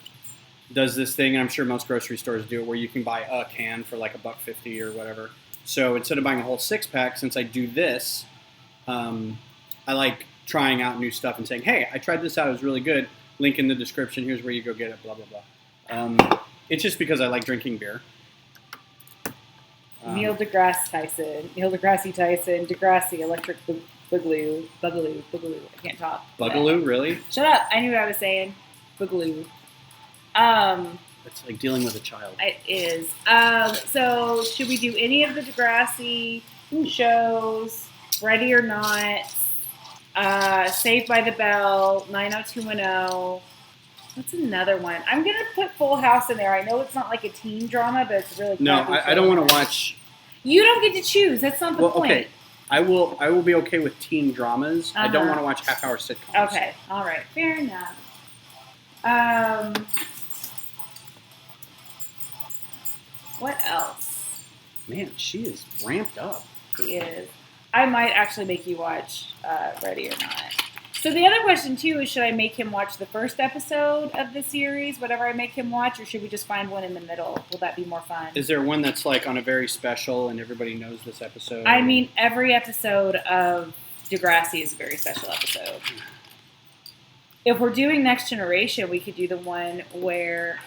does this thing, and I'm sure most grocery stores do it, where you can buy a can for like $1.50 or whatever. So instead of buying a whole 6-pack, since I do this, I like trying out new stuff and saying, hey, I tried this out, it was really good. Link in the description, here's where you go get it, blah, blah, blah. It's just because I like drinking beer. Neil deGrasse Tyson, Degrassi, Electric Boogaloo. I can't talk. Boogaloo, really? Shut up! I knew what I was saying. Boogaloo. It's like dealing with a child. It is. So should we do any of the Degrassi shows? Ready or Not? Saved by the Bell. 90210. What's another one? I'm gonna put Full House in there. I know it's not like a teen drama, but it's really no. I don't want to watch. You don't get to choose. That's not the point. Okay. I will be okay with teen dramas. I don't want to watch half-hour sitcoms. Okay. All right. Fair enough. What else? Man, she is ramped up. She is. I might actually make you watch Ready or Not. So the other question, too, is should I make him watch the first episode of the series, whatever I make him watch, or should we just find one in the middle? Will that be more fun? Is there one that's like on a very special and everybody knows this episode? I mean, every episode of Degrassi is a very special episode. If we're doing Next Generation, we could do the one where...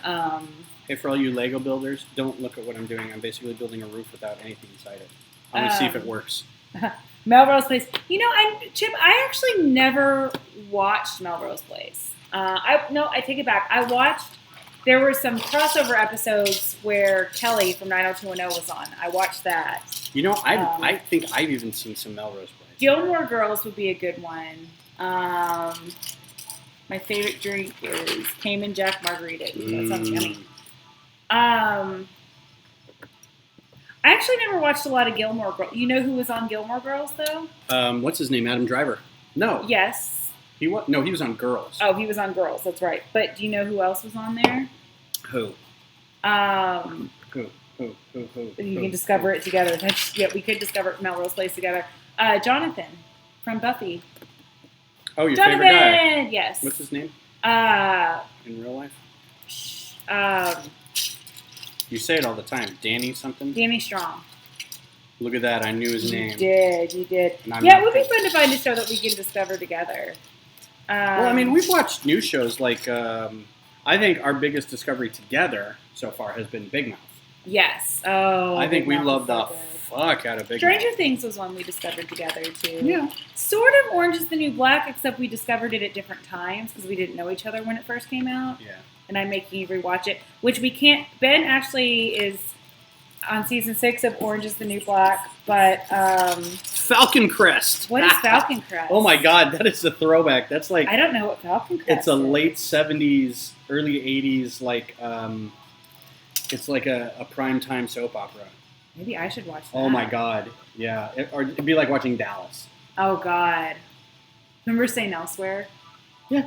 Hey, for all you Lego builders, don't look at what I'm doing. I'm basically building a roof without anything inside it. I'm going to see if it works. Melrose Place. You know, Chip, I actually never watched Melrose Place. I take it back. I watched, there were some crossover episodes where Kelly from 90210 was on. I watched that. You know, I think I've even seen some Melrose Place. Gilmore Girls would be a good one. My favorite drink is Cayman Jack Margaritas. That sounds yummy. I actually never watched a lot of Gilmore Girls. You know who was on Gilmore Girls, though? What's his name? Adam Driver. No. Yes. He was on Girls. Oh, he was on Girls. That's right. But do you know who else was on there? Who? Who? You can discover it together. We could discover Melrose Place together. Jonathan from Buffy. Oh, your Jonathan! favorite guy. Yes. What's his name? In real life? You say it all the time. Danny something? Danny Strong. Look at that. I knew his name. You did. Yeah, it would be fun to find a show that we can discover together. Well, I mean, we've watched new shows like, I think our biggest discovery together so far has been Big Mouth. Yes. Oh, I think we love the fuck out of Big Mouth. Stranger Things was one we discovered together, too. Yeah. Sort of Orange is the New Black, except we discovered it at different times because we didn't know each other when it first came out. Yeah. And I'm making you rewatch it, which we can't. Ben actually is on season 6 of Orange is the New Black, but Falcon Crest. What is Falcon Crest? Oh my God, that is a throwback. That's like I don't know what Falcon Crest. It's a late '70s, early '80s, like it's like a primetime soap opera. Maybe I should watch that. Oh my God, yeah, or it'd be like watching Dallas. Oh God, remember St. Elsewhere? Yeah.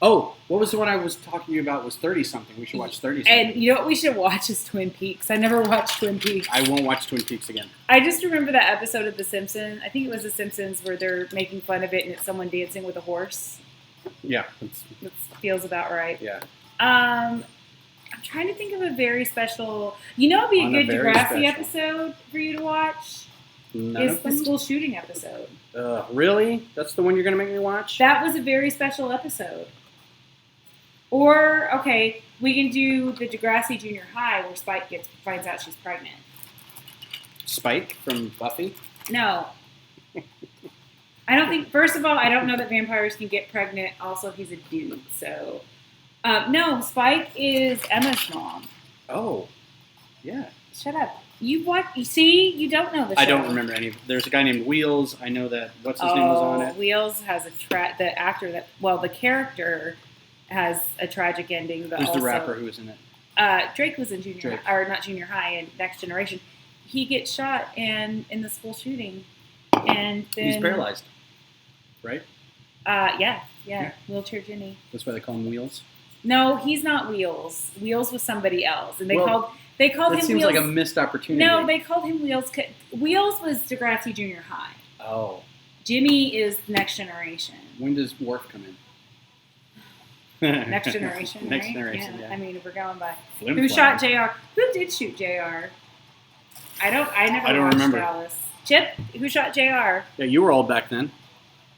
Oh, what was the one I was talking to you about? Was 30-something. We should watch 30-something. And you know what we should watch is Twin Peaks. I never watched Twin Peaks. I won't watch Twin Peaks again. I just remember that episode of The Simpsons. I think it was The Simpsons where they're making fun of it and it's someone dancing with a horse. Yeah. That feels about right. Yeah. I'm trying to think of a very special... You know what would be a good Degrassi episode for you to watch? Is the school shooting episode. Really? That's the one you're going to make me watch? That was a very special episode. Or, okay, we can do the Degrassi Junior High where Spike finds out she's pregnant. Spike from Buffy? No. I don't think, first of all, I don't know that vampires can get pregnant. Also, he's a dude, so. No, Spike is Emma's mom. Oh, yeah. Shut up. You see? You don't know the show. I don't remember any. There's a guy named Wheels. I know that. What's his name was on it? Wheels has the actor the character has a tragic ending. But Who's also, the rapper who was in it? Drake was in junior high, or not junior high, in Next Generation. He gets shot in the school shooting, and then he's paralyzed, right? Yeah. Wheelchair Jimmy. That's why they call him Wheels. No, he's not Wheels. Wheels was somebody else, and they called him Wheels. That seems like a missed opportunity. No, they called him Wheels. Wheels was Degrassi Junior High. Oh. Jimmy is Next Generation. When does Worf come in? Next Generation, Next right? Generation, yeah. I mean, if we're going by Flim who Flam. shot JR? Who did shoot JR? I never don't watched remember. Dallas. Chip, who shot JR? Yeah, you were old back then.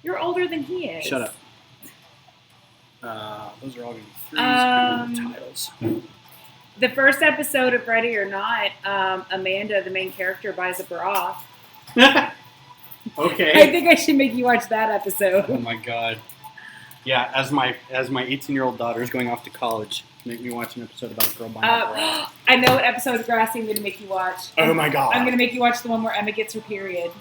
You're older than he is. Shut up. Those are all going to be threes. I know the titles. The first episode of Ready or Not, Amanda, the main character, buys a bra. Okay. I think I should make you watch that episode. Oh my god. Yeah, as my 18-year-old daughter is going off to college, make me watch an episode about a girl buying a bra. I know what episode of Grassy I'm going to make you watch. Oh my god. I'm going to make you watch the one where Emma gets her period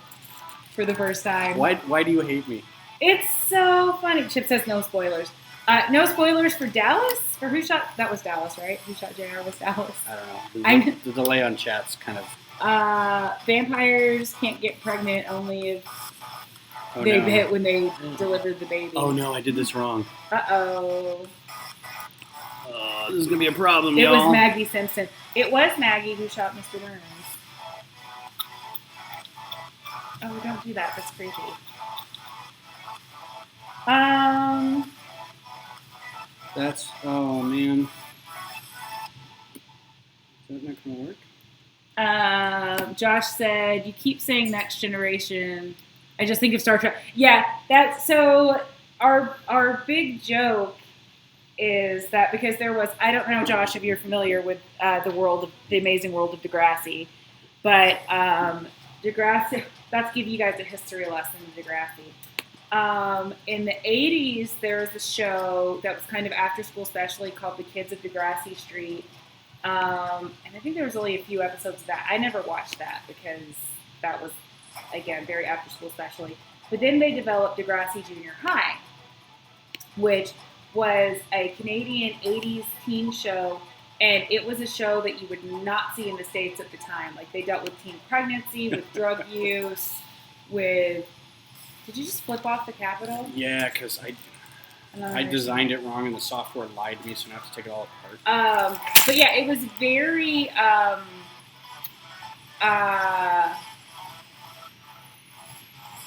for the first time. Why do you hate me? It's so funny. Chip says no spoilers. No spoilers for Dallas? For who shot? That was Dallas, right? Who shot JR was Dallas. I don't know. The delay on chat's kind of... Vampires can't get pregnant only if they bit when they delivered the baby. Oh no, I did this wrong. Uh-oh. This is going to be a problem, It y'all. was Maggie Simpson. It was Maggie who shot Mr. Burns. Oh, don't do that. That's creepy. That's... Oh, man. Is that not going to work? Josh said, you keep saying Next Generation. I just think of Star Trek. Yeah, that's so our big joke is that because there was, I don't know, Josh, if you're familiar with the amazing world of Degrassi, but Degrassi, that's give you guys a history lesson of Degrassi. In the 80s, there was a show that was kind of after school specially called The Kids of Degrassi Street. And I think there was only a few episodes of that. I never watched that because that was, again, very after school specially. But then they developed Degrassi Junior High, which was a Canadian 80s teen show. And it was a show that you would not see in the States at the time. Like, they dealt with teen pregnancy, with drug use, with... Did you just flip off the Capitol? Yeah, because I designed it wrong and the software lied to me, so I have to take it all apart. But yeah, it was very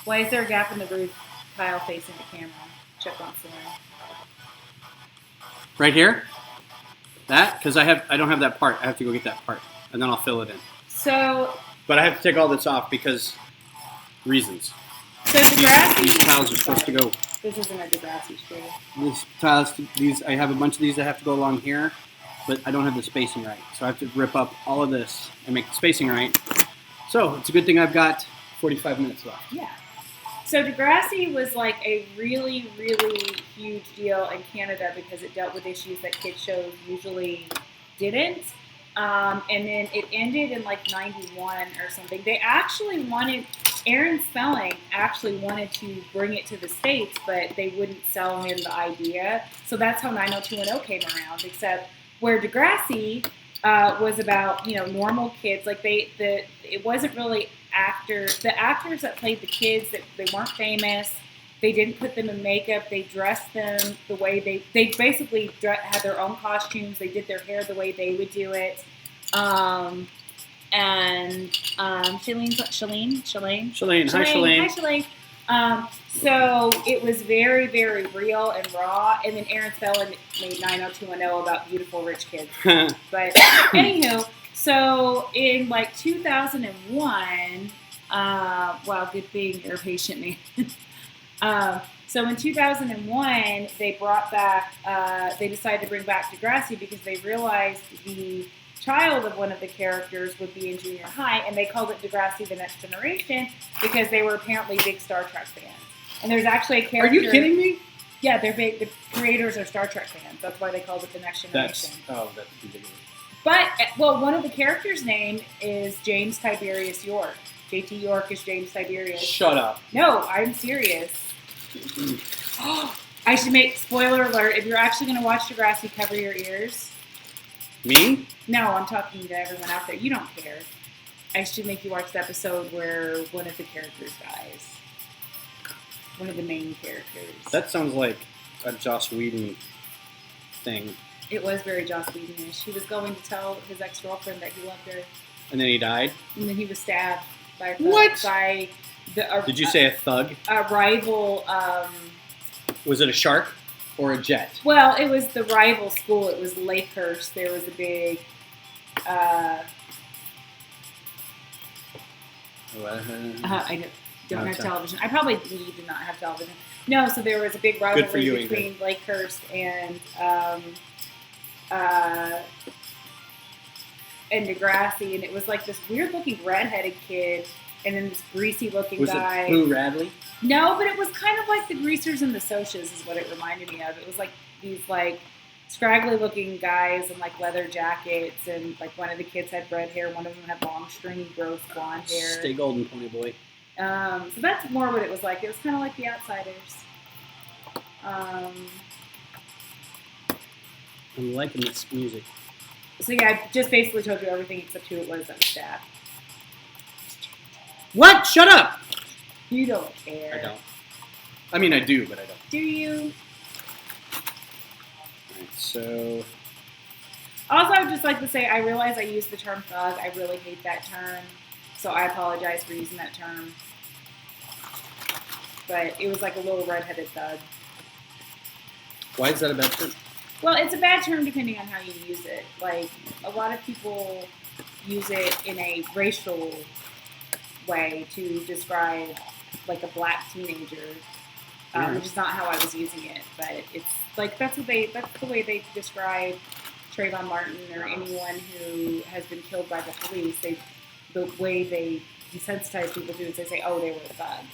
why is there a gap in the roof? Kyle facing the camera. Chip wants to know. Right here? That? Because I don't have that part. I have to go get that part, and then I'll fill it in. So... But I have to take all this off because reasons. So Degrassi... These tiles are supposed to go... This isn't a Degrassi street. I have a bunch of these that have to go along here, but I don't have the spacing right. So I have to rip up all of this and make the spacing right. So it's a good thing I've got 45 minutes left. Yeah. So Degrassi was like a really, really huge deal in Canada because it dealt with issues that kids shows usually didn't. And then it ended in like 91 or something. They actually wanted... Aaron Spelling actually wanted to bring it to the States, but they wouldn't sell him the idea. So that's how 90210 came around, except where Degrassi was about, normal kids. Like it wasn't really actors. The actors that played the kids, they weren't famous. They didn't put them in makeup. They dressed them the way they basically had their own costumes. They did their hair the way they would do it. And Shalene. Hi, Shalene. So it was very, very real and raw. And then Aaron Spelling made 90210 about beautiful rich kids. But anywho, so in like 2001, wow, good thing you're a patient man. So in 2001, they brought back. They decided to bring back Degrassi because they realized the child of one of the characters would be in junior high, and they called it Degrassi: The Next Generation because they were apparently big Star Trek fans. And there's actually a character. Are you kidding me? Yeah, they're big. The creators are Star Trek fans. That's why they called it The Next Generation. That's ridiculous. But one of the characters' name is James Tiberius York. JT York is James Tiberius. Shut up. No, I'm serious. I should make spoiler alert. If you're actually going to watch Degrassi, cover your ears. Me? No, I'm talking to everyone out there. You don't care. I should make you watch the episode where one of the characters dies. One of the main characters. That sounds like a Joss Whedon thing. It was very Joss Whedon-ish. He was going to tell his ex-girlfriend that he loved her. And then he died? And then he was stabbed by a thug. What? By the, Did you say a thug? A rival... Was it a shark? or a jet? Well, it was the rival school. It was Lakehurst. There was a big. I don't have television. I probably need to not have television. No, so there was a big rivalry between Lakehurst and Degrassi, and it was like this weird-looking redheaded kid, and then this greasy-looking guy. Was it Boo Radley? No, but it was kind of like the Greasers and the Socias is what it reminded me of. It was like these like scraggly-looking guys in like leather jackets, and like one of the kids had red hair, one of them had long, stringy, gross blonde hair. Stay golden, pony boy. So that's more what it was like. It was kind of like The Outsiders. I'm liking this music. So yeah, I just basically told you everything except who it was that was stabbed. What? Shut up! You don't care. I don't. I mean, I do, but I don't. Do you? Alright, so... Also, I would just like to say, I realize I use the term thug. I really hate that term. So I apologize for using that term. But it was like a little redheaded thug. Why is that a bad term? Well, it's a bad term depending on how you use it. Like, a lot of people use it in a racial way to describe, like, a black teenager, which is not how I was using it. But it's, like, that's the way they describe Trayvon Martin or anyone who has been killed by the police. The way they desensitize people to it is they say, oh, they were a thug.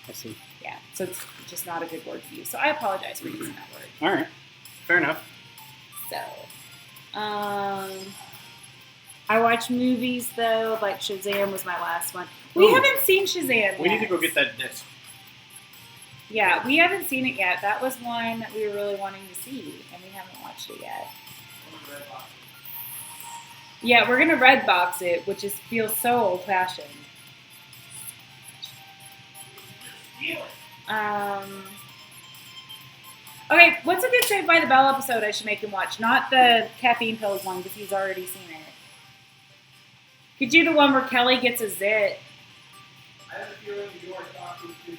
I see. Yeah, so it's just not a good word to use. So I apologize for using that word. All right. Fair enough. So, I watch movies, though. Like Shazam was my last one. We haven't seen Shazam yet. We need to go get that disc. Yeah, we haven't seen it yet. That was one that we were really wanting to see, and we haven't watched it yet. Yeah, we're going to red box it, which feels so old-fashioned. Okay, what's a good Saved by the Bell episode I should make him watch? Not the caffeine pills one, because he's already seen it. Could do the one where Kelly gets a zit. I have a feeling you are talking to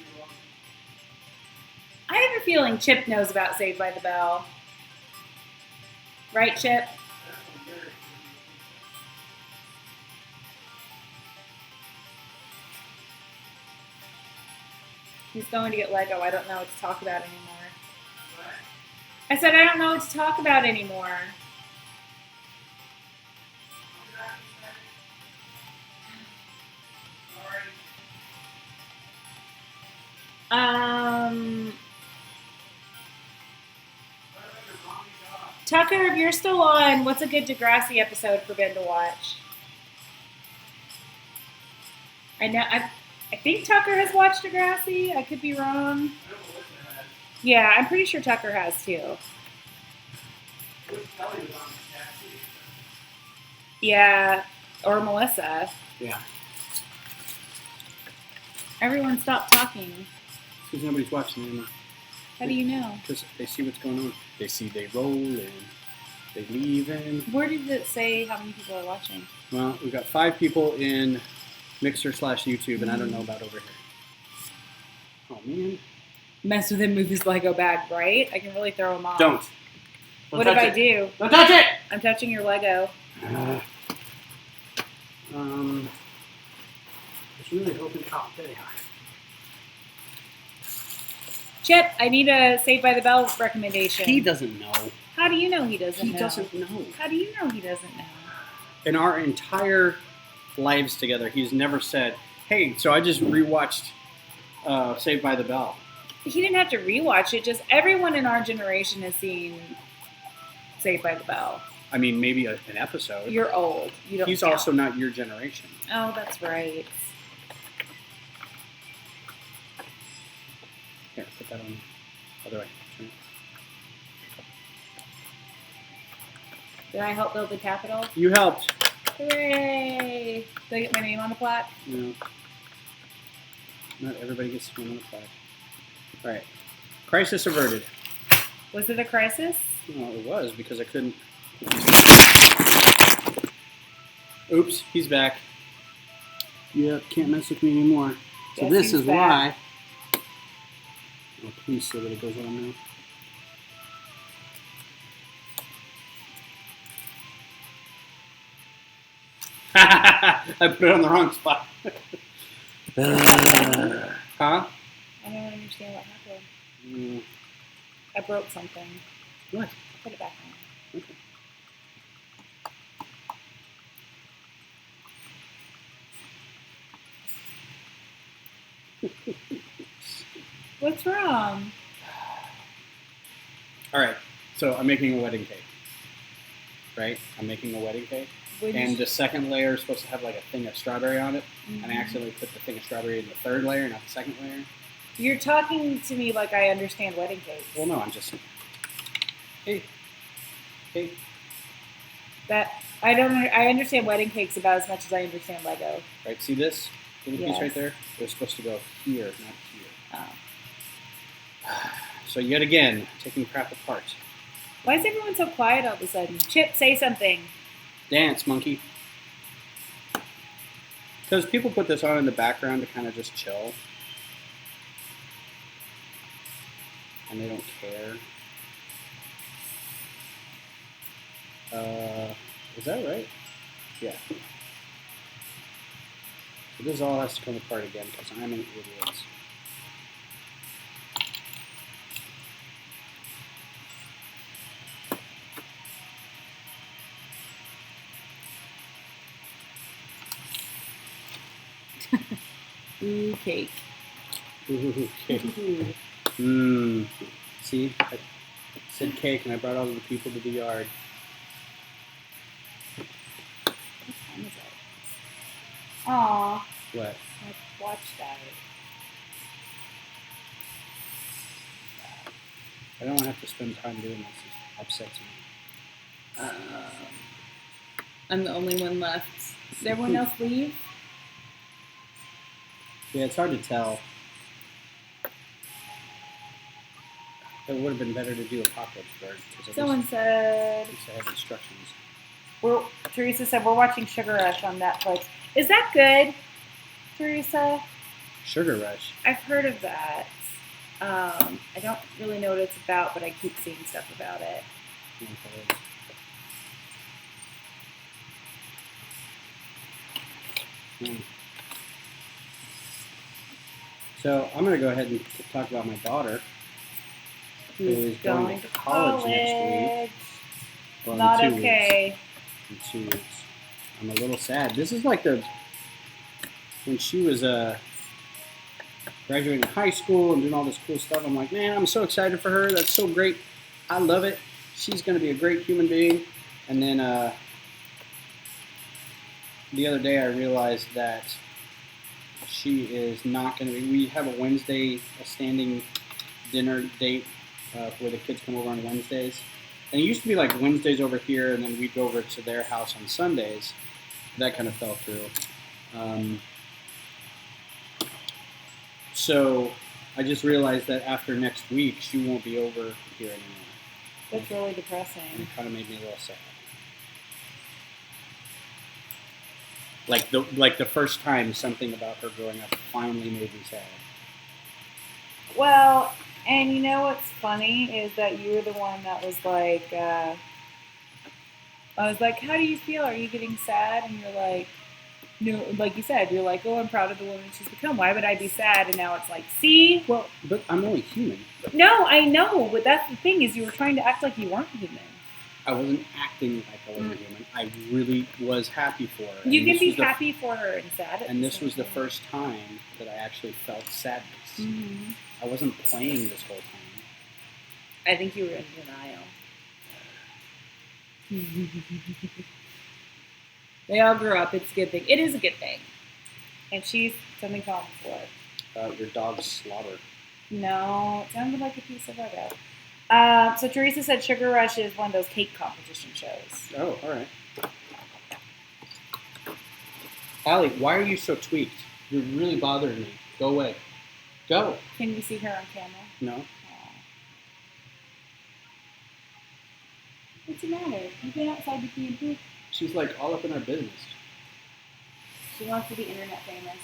I have a feeling Chip knows about Saved by the Bell. Right, Chip? He's going to get Lego. I don't know what to talk about anymore. What? I said I don't know what to talk about anymore. Tucker, if you're still on, what's a good Degrassi episode for Ben to watch? I know. I think Tucker has watched Degrassi. I could be wrong. Yeah, I'm pretty sure Tucker has too. Yeah, or Melissa. Yeah. Everyone stop talking. Because nobody's watching anymore. How do you know? Because they see what's going on. They see they roll and they leave and... Where did it say how many people are watching? Well, we've got 5 people in Mixer/YouTube, and I don't know about over here. Oh, man. Mess with him, move his Lego bag, right? I can really throw him off. Don't. What if I do? Don't touch it! I'm touching your Lego. I was really hoping... Oh, there they are. Chip, I need a Saved by the Bell recommendation. He doesn't know. How do you know he doesn't know? He doesn't know. How do you know he doesn't know? In our entire lives together, he's never said, hey, so I just rewatched Saved by the Bell. He didn't have to rewatch it. Just everyone in our generation has seen Saved by the Bell. I mean, maybe an episode. You're old. You don't He's count. also not your generation. Oh, that's right. Here, put that on the other way. Turn it. Did I help build the Capitol? You helped. Hooray! Did I get my name on the plaque? No. Not everybody gets to name on the plaque. All right. Crisis averted. Was it a crisis? Well, it was because I couldn't. Oops, he's back. Yep, can't mess with me anymore. So Yes, this he's is back. why. Oh, please say that it goes on now. I put it on the wrong spot. Huh? I don't understand what happened. I broke something. What? I'll put it back on. Okay. What's wrong? All right. So I'm making a wedding cake. Right? I'm making a wedding cake. And the second layer is supposed to have like a thing of strawberry on it. And I accidentally put the thing of strawberry in the third layer, not the second layer. You're talking to me like I understand wedding cakes. Well, no, I'm just... Hey. That I don't. I understand wedding cakes about as much as I understand Lego. Right, see this little piece Yes. right there? It was supposed to go here, not here. Oh. So yet again, taking crap apart. Why is everyone so quiet all of a sudden? Chip, say something. Dance, monkey. Because people put this on in the background to kind of just chill. And they don't care. Is that right? Yeah. So this all has to come apart again because I'm an idiot. Ooh, cake. Ooh, cake. See? I said cake and I brought all the people to the yard. What time is it? Aw. What? I watched that. I don't have to spend time doing this. It upsets me. I'm the only one left. Did everyone else leave? Yeah, it's hard to tell. It would have been better to do Apocalypse Bird. Someone said. At least I have instructions. Teresa said we're watching Sugar Rush on Netflix. Is that good, Teresa? Sugar Rush. I've heard of that. I don't really know what it's about, but I keep seeing stuff about it. So I'm going to go ahead and talk about my daughter, who is going to college next week. Well, Not in 2 okay. weeks. In 2 weeks. I'm a little sad. This is like when she was graduating high school and doing all this cool stuff. I'm like, man, I'm so excited for her. That's so great. I love it. She's going to be a great human being. And then the other day I realized that she is not going to be. We have a standing dinner date where the kids come over on Wednesdays. And it used to be like Wednesdays over here, and then we'd go over to their house on Sundays. That kind of fell through. So I just realized that after next week, she won't be over here anymore. That's really depressing. And it kind of made me a little sad. Like the first time something about her growing up finally made me sad. Well, and you know what's funny is that you were the one that was like, I was like, how do you feel? Are you getting sad? And you're like, no, like you said, you're like, oh, I'm proud of the woman she's become. Why would I be sad? And now it's like, see? Well, but I'm only human. No, I know, but that's the thing is you were trying to act like you weren't human. I wasn't acting like I wasn't human. I really was happy for her. You can be happy for her and sad. And this was the first time that I actually felt sadness. Mm-hmm. I wasn't playing this whole time. I think you were in denial. They all grew up. It's a good thing. It is a good thing. And she's something called for. Your dog's slobber. No, it sounded like a piece of Lego. So Teresa said Sugar Rush is one of those cake competition shows. Oh, all right. Allie, why are you so tweaked? You're really bothering me. Go away. Go. Can you see her on camera? No. Aww. What's the matter? You've been outside to pee and poop. She's like all up in our business. She wants to be internet famous.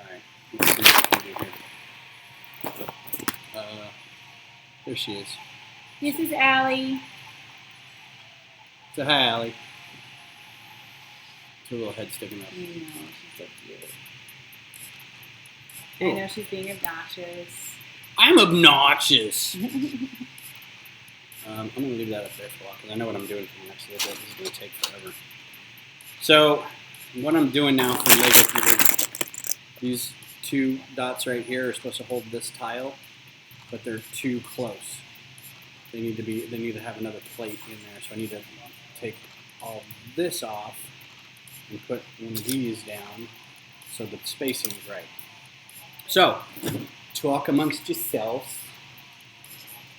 All right. There she is. This is Allie. So hi, Allie. Her little head sticking up. I know, she's so cute. Oh. I know she's being obnoxious. I'm obnoxious. I'm going to leave that up there for a while because I know what I'm doing for the next little bit. This is going to take forever. So, what I'm doing now for Lego people, these two dots right here are supposed to hold this tile, but they're too close. They need to have another plate in there. So I need to take all this off and put one of these down so the spacing is right. So, talk amongst yourselves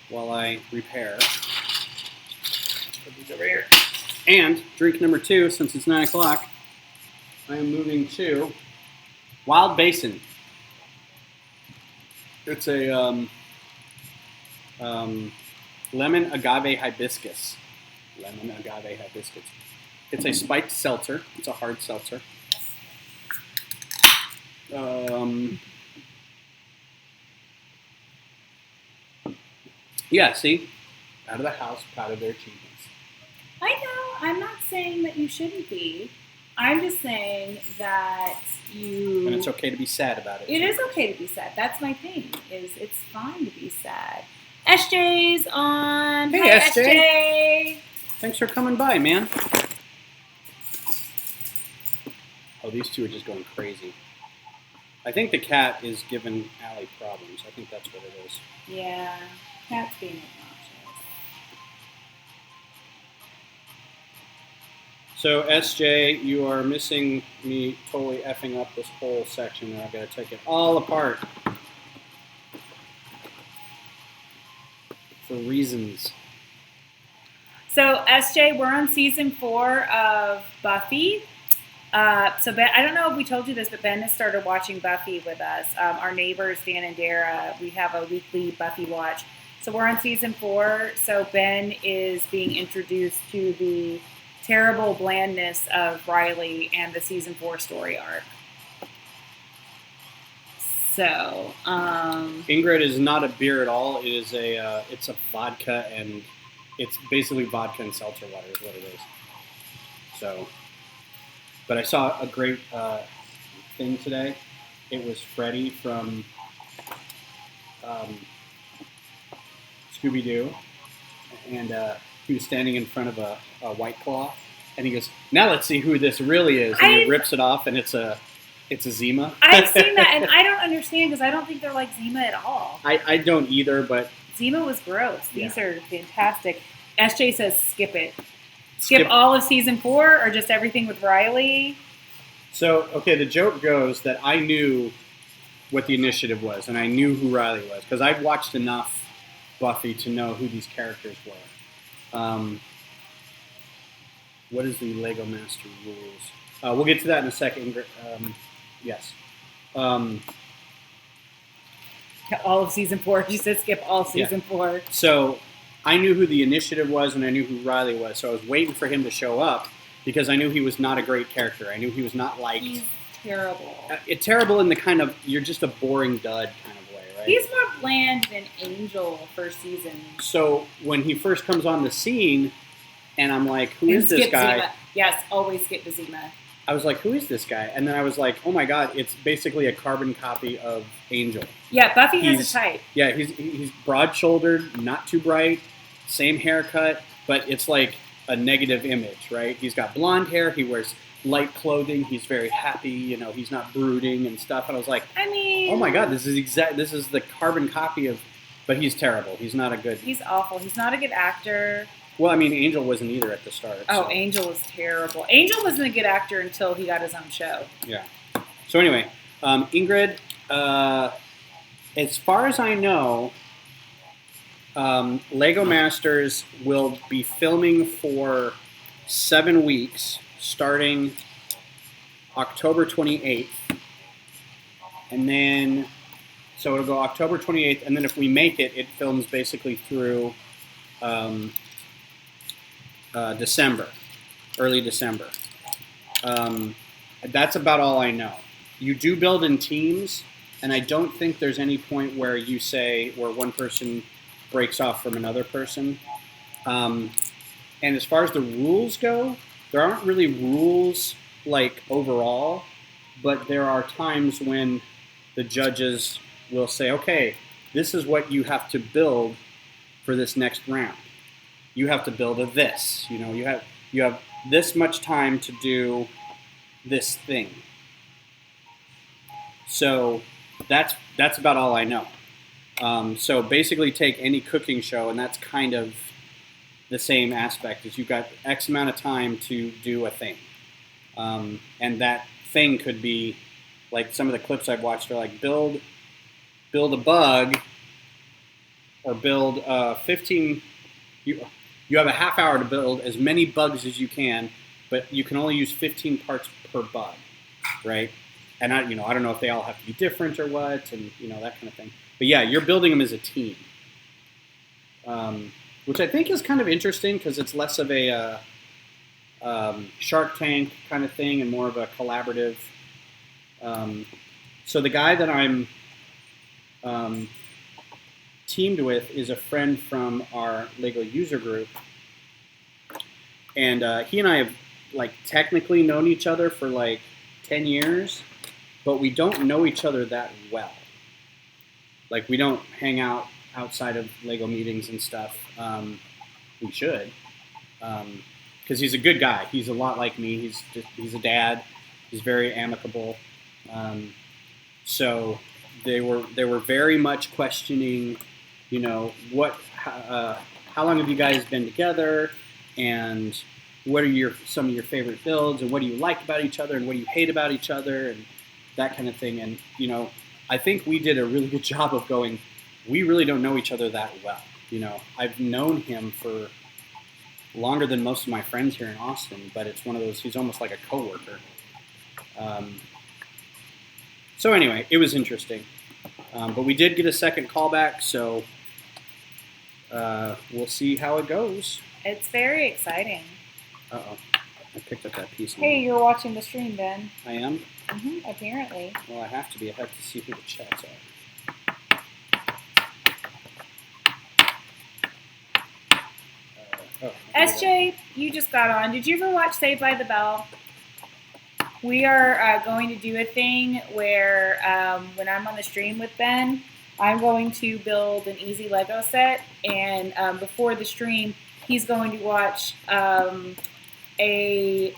while I repair. Put these over here. And drink number 2, since it's 9 o'clock, I am moving to Wild Basin. It's a lemon agave hibiscus. Lemon agave hibiscus. It's a spiked seltzer. It's a hard seltzer. Yeah, see? Out of the house, proud of their achievements. I know. I'm not saying that you shouldn't be. I'm just saying that you... And it's okay to be sad about it. It is okay to be sad. That's my thing, is it's fine to be sad. SJ's on. Hey, Hi, SJ. SJ. Thanks for coming by, man. Oh, these two are just going crazy. I think the cat is giving Allie problems. I think that's what it is. Yeah, cat's being obnoxious. So, SJ, you are missing me totally effing up this whole section, and I've got to take it all apart. For reasons. So, SJ, we're on season 4 of Buffy. So Ben, I don't know if we told you this, but Ben has started watching Buffy with us. Our neighbors, Dan and Dara, we have a weekly Buffy watch. So we're on season 4. So Ben is being introduced to the terrible blandness of Riley and the season 4 story arc. So, Ingrid is not a beer at all. It is it's a vodka, and it's basically vodka and seltzer water is what it is. So, but I saw a great thing today. It was Freddy from Scooby-Doo, and he was standing in front of a White Claw, and he goes, "Now let's see who this really is." And he rips it off, and it's a Zima. I've seen that, and I don't understand because I don't think they're like Zima at all. I don't either, but Zima was gross. These Yeah. are fantastic. SJ says skip it. Skip all of season 4 or just everything with Riley? So, okay, the joke goes that I knew what the initiative was, and I knew who Riley was, because I'd watched enough Buffy to know who these characters were. What is the Lego Master rules? We'll get to that in a second. Yes. All of season 4. She said skip all season 4. So I knew who the initiative was, and I knew who Riley was, so I was waiting for him to show up, because I knew he was not a great character. I knew he was not liked. He's terrible. Terrible in the kind of, you're just a boring dud kind of way, right? He's more bland than Angel first season. So when he first comes on the scene, and I'm like, who is this guy? Zima. Yes, always skip the Zima. I was like, who is this guy? And then I was like, oh my god, it's basically a carbon copy of Angel. Yeah, Buffy has a type. Yeah, he's broad-shouldered, not too bright, same haircut, but it's like a negative image, right? He's got blonde hair, he wears light clothing, he's very happy, he's not brooding and stuff. And I was like, I mean, oh my god, this is the carbon copy of, but he's terrible. He's not a good. He's awful. He's not a good actor. Well, I mean, Angel wasn't either at the start. Oh, so. Angel was terrible. Angel wasn't a good actor until he got his own show. Yeah. So anyway, Ingrid, as far as I know, Lego Masters will be filming for 7 weeks, starting October 28th. And then, so it'll go October 28th, and then if we make it, it films basically through December, early December. That's about all I know. You do build in teams, and I don't think there's any point where you say, where one person breaks off from another person. And as far as the rules go, there aren't really rules like overall, but there are times when the judges will say, okay, this is what you have to build for this next round. You have to build a this. You have this much time to do this thing. So that's about all I know. So basically, take any cooking show, and that's kind of the same aspect. Is you've got X amount of time to do a thing, and that thing could be like some of the clips I've watched are like build a bug or build 15. You have a half hour to build as many bugs as you can, but you can only use 15 parts per bug, right? And I don't know if they all have to be different or what, and that kind of thing. But yeah, you're building them as a team, which I think is kind of interesting because it's less of a Shark Tank kind of thing and more of a collaborative. So the guy that I'm teamed with is a friend from our Lego user group, and he and I have technically known each other for 10 years, but we don't know each other that well. We don't hang out outside of Lego meetings and stuff. We should, because he's a good guy. He's a lot like me. He's a dad. He's very amicable. So they were very much questioning, how long have you guys been together, and what are some of your favorite builds, and what do you like about each other, and what do you hate about each other, and that kind of thing. And I think we did a really good job of going, we really don't know each other that well. I've known him for longer than most of my friends here in Austin, but it's one of those, he's almost like a coworker. So anyway, it was interesting. But we did get a second callback, so we'll see how it goes. It's very exciting. Uh-oh. I picked up that piece. Hey, you're watching the stream, Ben. I am? Mm-hmm, apparently. Well, I have to be. I have to see who the chats are. SJ, you just got on. Did you ever watch Saved by the Bell? We are going to do a thing where when I'm on the stream with Ben, I'm going to build an easy Lego set, and before the stream, he's going to watch a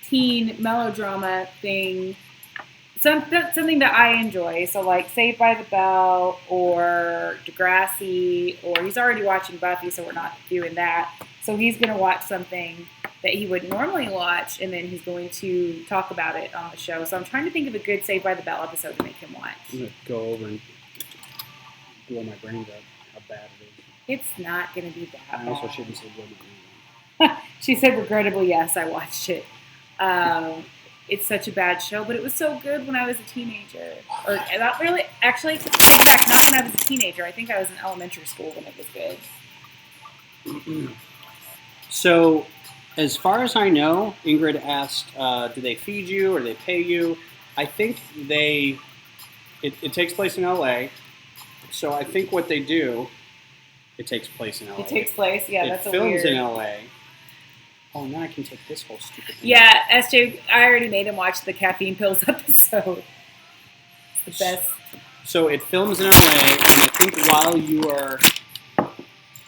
teen melodrama thing, something that I enjoy. So Saved by the Bell or Degrassi, or he's already watching Buffy, so we're not doing that. So he's going to watch something that he would normally watch, and then he's going to talk about it on the show. So I'm trying to think of a good Saved by the Bell episode to make him watch. I'm going to go over and blow my brains out how bad it is. It's not going to be that bad. I also shouldn't say blow my brains out. She said, regrettably, yes, I watched it. It's such a bad show, but it was so good when I was a teenager. Or not really, actually, in fact, not when I was a teenager. I think I was in elementary school when it was good. So, as far as I know, Ingrid asked, do they feed you or do they pay you? I think it takes place in LA. So I think what they do, it takes place in LA. It takes place, yeah, that's a weird. It films in LA. Oh, now I can take this whole stupid thing. Yeah, SJ, I already made him watch the caffeine pills episode. It's the best. So it films in LA, and I think while you are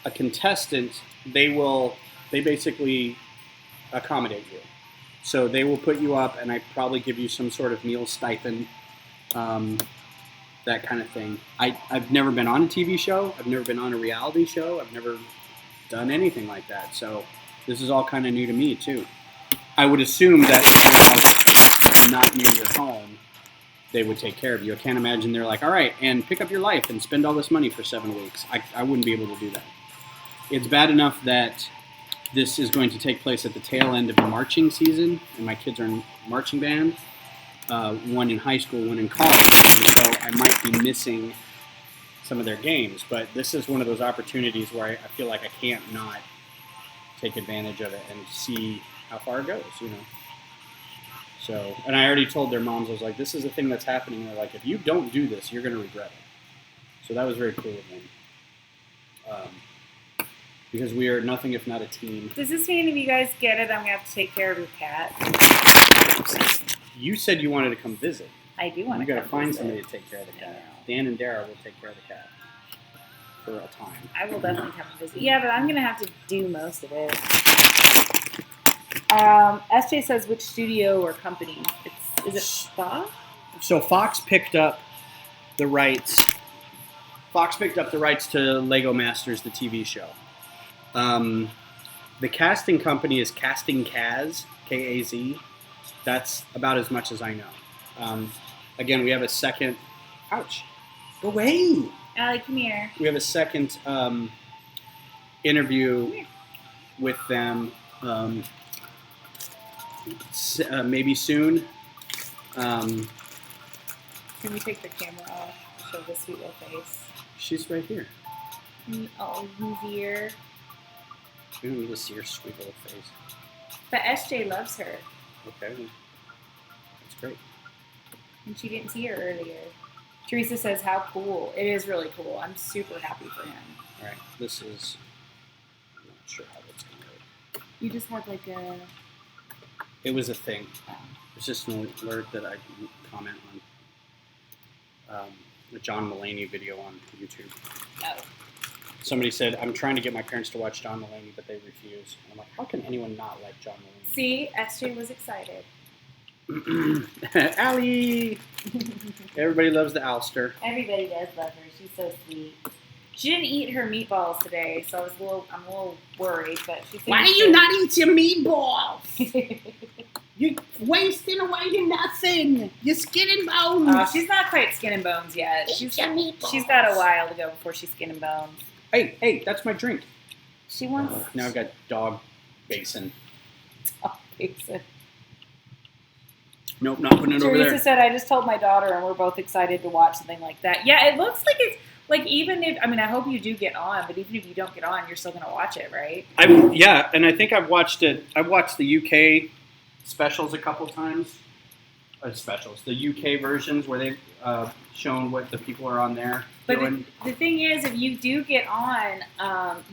a contestant, they basically accommodate you. So they will put you up, and I probably give you some sort of meal stipend, that kind of thing. I've never been on a TV show. I've never been on a reality show. I've never done anything like that. So this is all kind of new to me, too. I would assume that if you're not near your home, they would take care of you. I can't imagine they're like, all right, and pick up your life and spend all this money for 7 weeks. I wouldn't be able to do that. It's bad enough that this is going to take place at the tail end of the marching season, and my kids are in marching band, one in high school, one in college, and so I might be missing some of their games. But this is one of those opportunities where I feel like I can't not take advantage of it and see how far it goes, So, and I already told their moms, I was like, this is a thing that's happening. They're like, if you don't do this, you're going to regret it. So that was very cool of them. because we are nothing if not a team. Does this mean if you guys get it, I'm going to have to take care of your cat? You said you wanted to come visit. I do want to. You got to find somebody to take care of the cat. Dan and Dara will take care of the cat for a time. I will definitely come and visit. Yeah, but I'm going to have to do most of it. SJ says, which studio or company? Is it Fox? So Fox picked up the rights. Fox picked up the rights to Lego Masters, the TV show. The casting company is Casting Kaz, K-A-Z. That's about as much as I know. Again, we have a second... Ouch. Go away. Allie, come here. We have a second interview with them maybe soon. Can we take the camera off to show the sweet little face? She's right here. Oh, who's here? We don't need to see her sweet little face. But SJ loves her. Okay. That's great. And she didn't see her earlier. Teresa says, how cool. It is really cool. I'm super happy for him. All right. This is... I'm not sure how that's going to work. You just have like a... It was a thing. It's just an alert that I can comment on. The John Mulaney video on YouTube. Oh. Somebody said, I'm trying to get my parents to watch John Mulaney, but they refuse. And I'm like, how can anyone not like John Mulaney? See, SJ was excited. Allie! Everybody loves the Alster. Everybody does love her. She's so sweet. She didn't eat her meatballs today, so I'm a little worried. But she. Why do you not eat your meatballs? You're wasting away to nothing. You're skin and bones. She's not quite skin and bones yet. Eat your meatballs. She's got a while to go before she's skin and bones. Hey, that's my drink. She wants. Now I've got dog basin. Dog basin. Nope, not putting it over there. Teresa said, I just told my daughter, and we're both excited to watch something like that. Yeah, it looks like it's, like, even if, I mean, I hope you do get on, but even if you don't get on, you're still going to watch it, right? Yeah, and I think I've watched it. I've watched the UK specials a couple times. Specials. The UK versions where they've shown what the people are on there doing. But the thing is, if you do get on,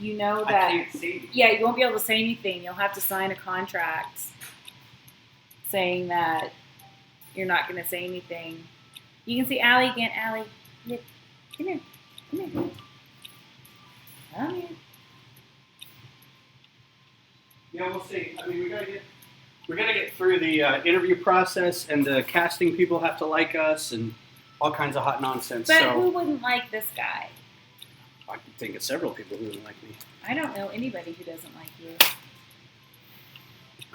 you know that... I can't see. Yeah, you won't be able to say anything. You'll have to sign a contract saying that you're not going to say anything. You can see Allie again. Allie, come here. Come here. Come here. Yeah, we'll see. I mean, we gotta get through the interview process, and the casting people have to like us, and all kinds of hot nonsense. But so who wouldn't like this guy? I can think of several people who wouldn't like me. I don't know anybody who doesn't like you.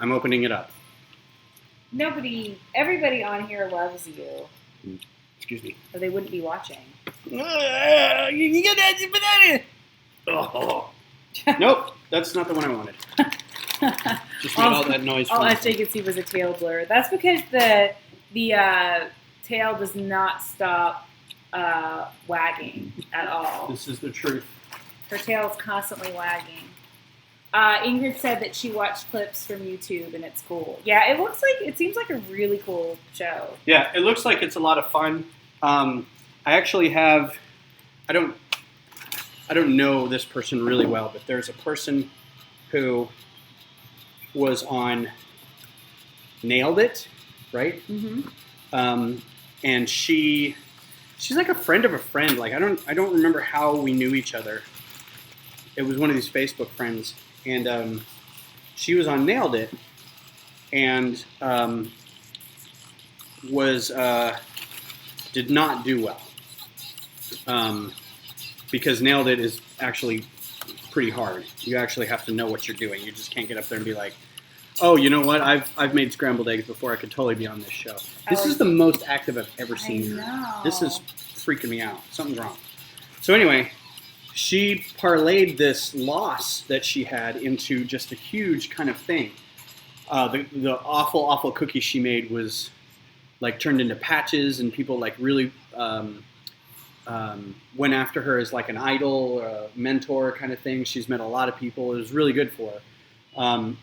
I'm opening it up. Everybody on here loves you. Excuse me. Or they wouldn't be watching. You get that Oh. Nope, that's not the one I wanted. Just made all that noise. All SJ could see was a tail blur. That's because the tail does not stop wagging at all. This is the truth. Her tail is constantly wagging. Ingrid said that she watched clips from YouTube and it's cool. Yeah, it seems like a really cool show. Yeah, it looks like it's a lot of fun. I actually have, I don't know this person really well, but there's a person who was on Nailed It, right? Mm-hmm. And she's like a friend of a friend. Like I don't remember how we knew each other. It was one of these Facebook friends, and she was on Nailed It, and did not do well. Because Nailed It is actually pretty hard. You actually have to know what you're doing. You just can't get up there and be like, oh, you know what? I've made scrambled eggs before. I could totally be on this show. This is the most active I've ever seen her. This is freaking me out. Something's wrong. So anyway, she parlayed this loss that she had into just a huge kind of thing. The awful cookie she made was like turned into patches, and people like really went after her as like an idol, or a mentor kind of thing. She's met a lot of people. It was really good for her.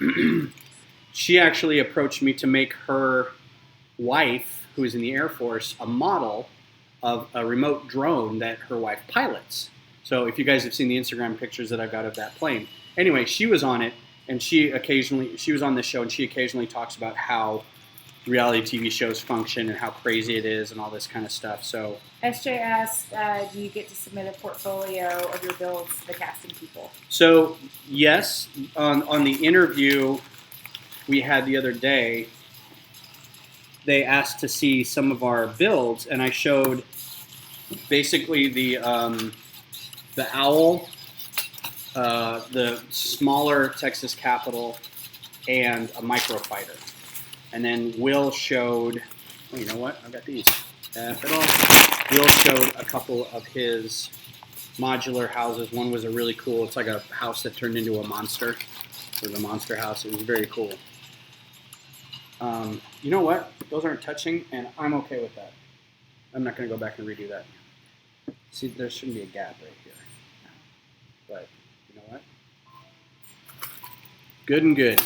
She actually approached me to make her wife, who is in the Air Force, a model of a remote drone that her wife pilots. So if you guys have seen the Instagram pictures that I've got of that plane. Anyway, she was on it, and she was on this show, and she occasionally talks about how reality TV shows function and how crazy it is and all this kind of stuff. So SJ asked, do you get to submit a portfolio of your builds to the casting people? So yes, on the interview we had the other day, they asked to see some of our builds, and I showed basically the owl, the smaller Texas Capital, and a microfighter. And then Will showed, oh, you know what? I've got these. Will showed a couple of his modular houses. One was a really cool, it's like a house that turned into a monster. It was a monster house. It was very cool. You know what? Those aren't touching, and I'm okay with that. I'm not going to go back and redo that. See, there shouldn't be a gap right here. But, you know what? Good and good.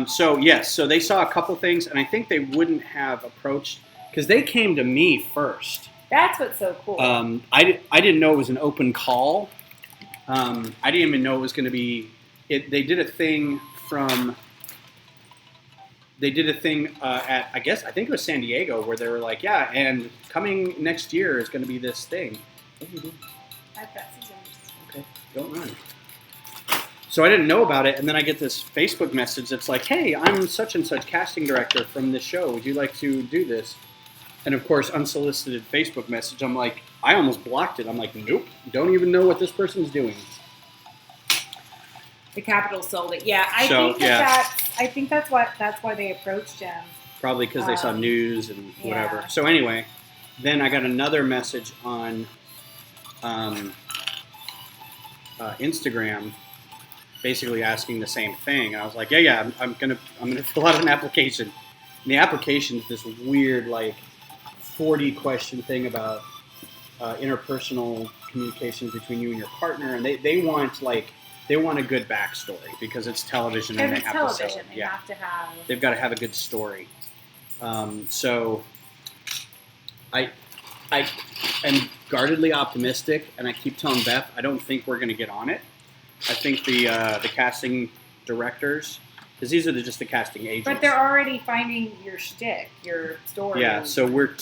So yes, so they saw a couple things, and I think they wouldn't have approached, because they came to me first. That's what's so cool. I didn't know it was an open call. I didn't even know it was going to be. They did a thing at, I think it was San Diego, where they were like, yeah, and coming next year is going to be this thing. Okay, don't run. So I didn't know about it, and then I get this Facebook message that's like, hey, I'm such and such casting director from this show. Would you like to do this? And of course, unsolicited Facebook message. I'm like, I almost blocked it. I'm like, nope, don't even know what this person's doing. The Capitol sold it. Yeah, I think that's why they approached him. Probably because they saw news and whatever. Yeah. So anyway, then I got another message on Instagram, basically asking the same thing. And I was like, yeah, I'm gonna fill out an application. And the application is this weird, like, 40 question thing about interpersonal communications between you and your partner, and they want a good backstory because it's television and they have to sell it. They have to have. They've got to have a good story. So I am guardedly optimistic, and I keep telling Beth I don't think we're going to get on it. I think the casting directors, because these are just the casting agents. But they're already finding your shtick, your story. Yeah, so we're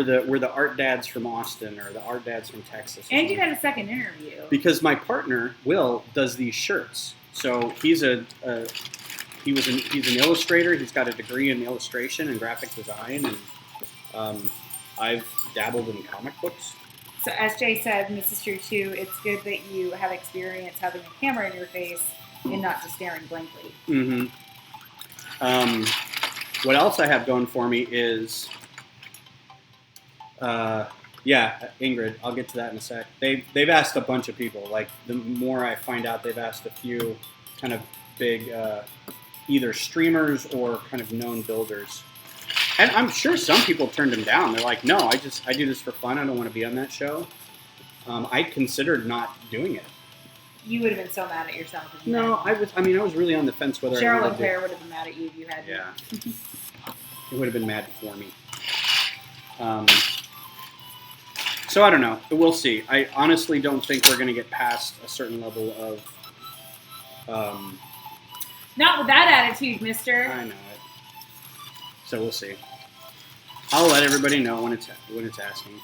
the art dads from Austin or the art dads from Texas. And you got a second interview. Because my partner, Will, does these shirts. So he's an illustrator. He's got a degree in illustration and graphic design, and I've dabbled in comic books. So SJ said, and this is true too, it's good that you have experience having a camera in your face and not just staring blankly. Mm-hmm. What else I have going for me is, Ingrid. I'll get to that in a sec. They've asked a bunch of people. Like, the more I find out, they've asked a few kind of big, either streamers or kind of known builders. And I'm sure some people turned them down. They're like, no, I do this for fun. I don't want to be on that show. I considered not doing it. You would have been so mad at yourself. No, I was really on the fence whether Cheryl I wanted and Claire would have been mad at you if you had. Yeah. It would have been mad for me. So I don't know. We'll see. I honestly don't think we're going to get past a certain level of... Not with that attitude, mister. I know it. So we'll see. I'll let everybody know when it's asking.